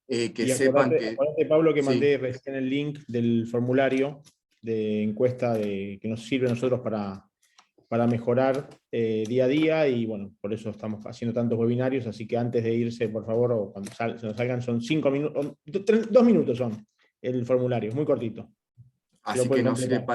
[SPEAKER 1] Que
[SPEAKER 2] y
[SPEAKER 1] sepan
[SPEAKER 2] acordate,
[SPEAKER 1] que...
[SPEAKER 2] Pablo, que
[SPEAKER 1] sí.
[SPEAKER 2] mandé recién el link del formulario de encuesta que nos sirve a nosotros para mejorar día a día, y bueno, por eso estamos haciendo tantos webinarios, así que antes de irse, por favor, o cuando se nos salgan, son 5 minutos, 2 minutos son el formulario, es muy cortito.
[SPEAKER 1] Así que nos sirve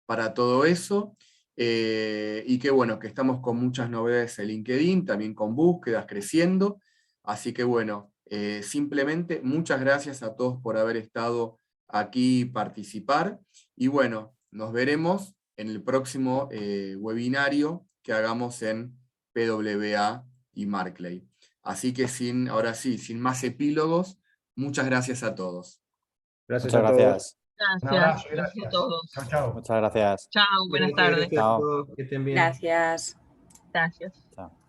[SPEAKER 1] para todo eso. Y que bueno, que estamos con muchas novedades en LinkedIn, también con búsquedas creciendo. Así que bueno, simplemente muchas gracias a todos por haber estado aquí y participar. Y bueno, nos veremos en el próximo webinario que hagamos en PWA y Markley. Así que ahora sí, sin más epílogos, muchas gracias a todos.
[SPEAKER 2] Gracias
[SPEAKER 3] Muchas
[SPEAKER 2] a todos.
[SPEAKER 3] gracias.
[SPEAKER 4] Un abrazo,
[SPEAKER 5] Gracias a
[SPEAKER 4] gracias.
[SPEAKER 5] todos.
[SPEAKER 4] Chao, chao.
[SPEAKER 3] Muchas gracias.
[SPEAKER 5] Chao, buenas tardes.
[SPEAKER 3] Chao.
[SPEAKER 6] Que estén bien.
[SPEAKER 7] Gracias.
[SPEAKER 5] Gracias.
[SPEAKER 3] Chao.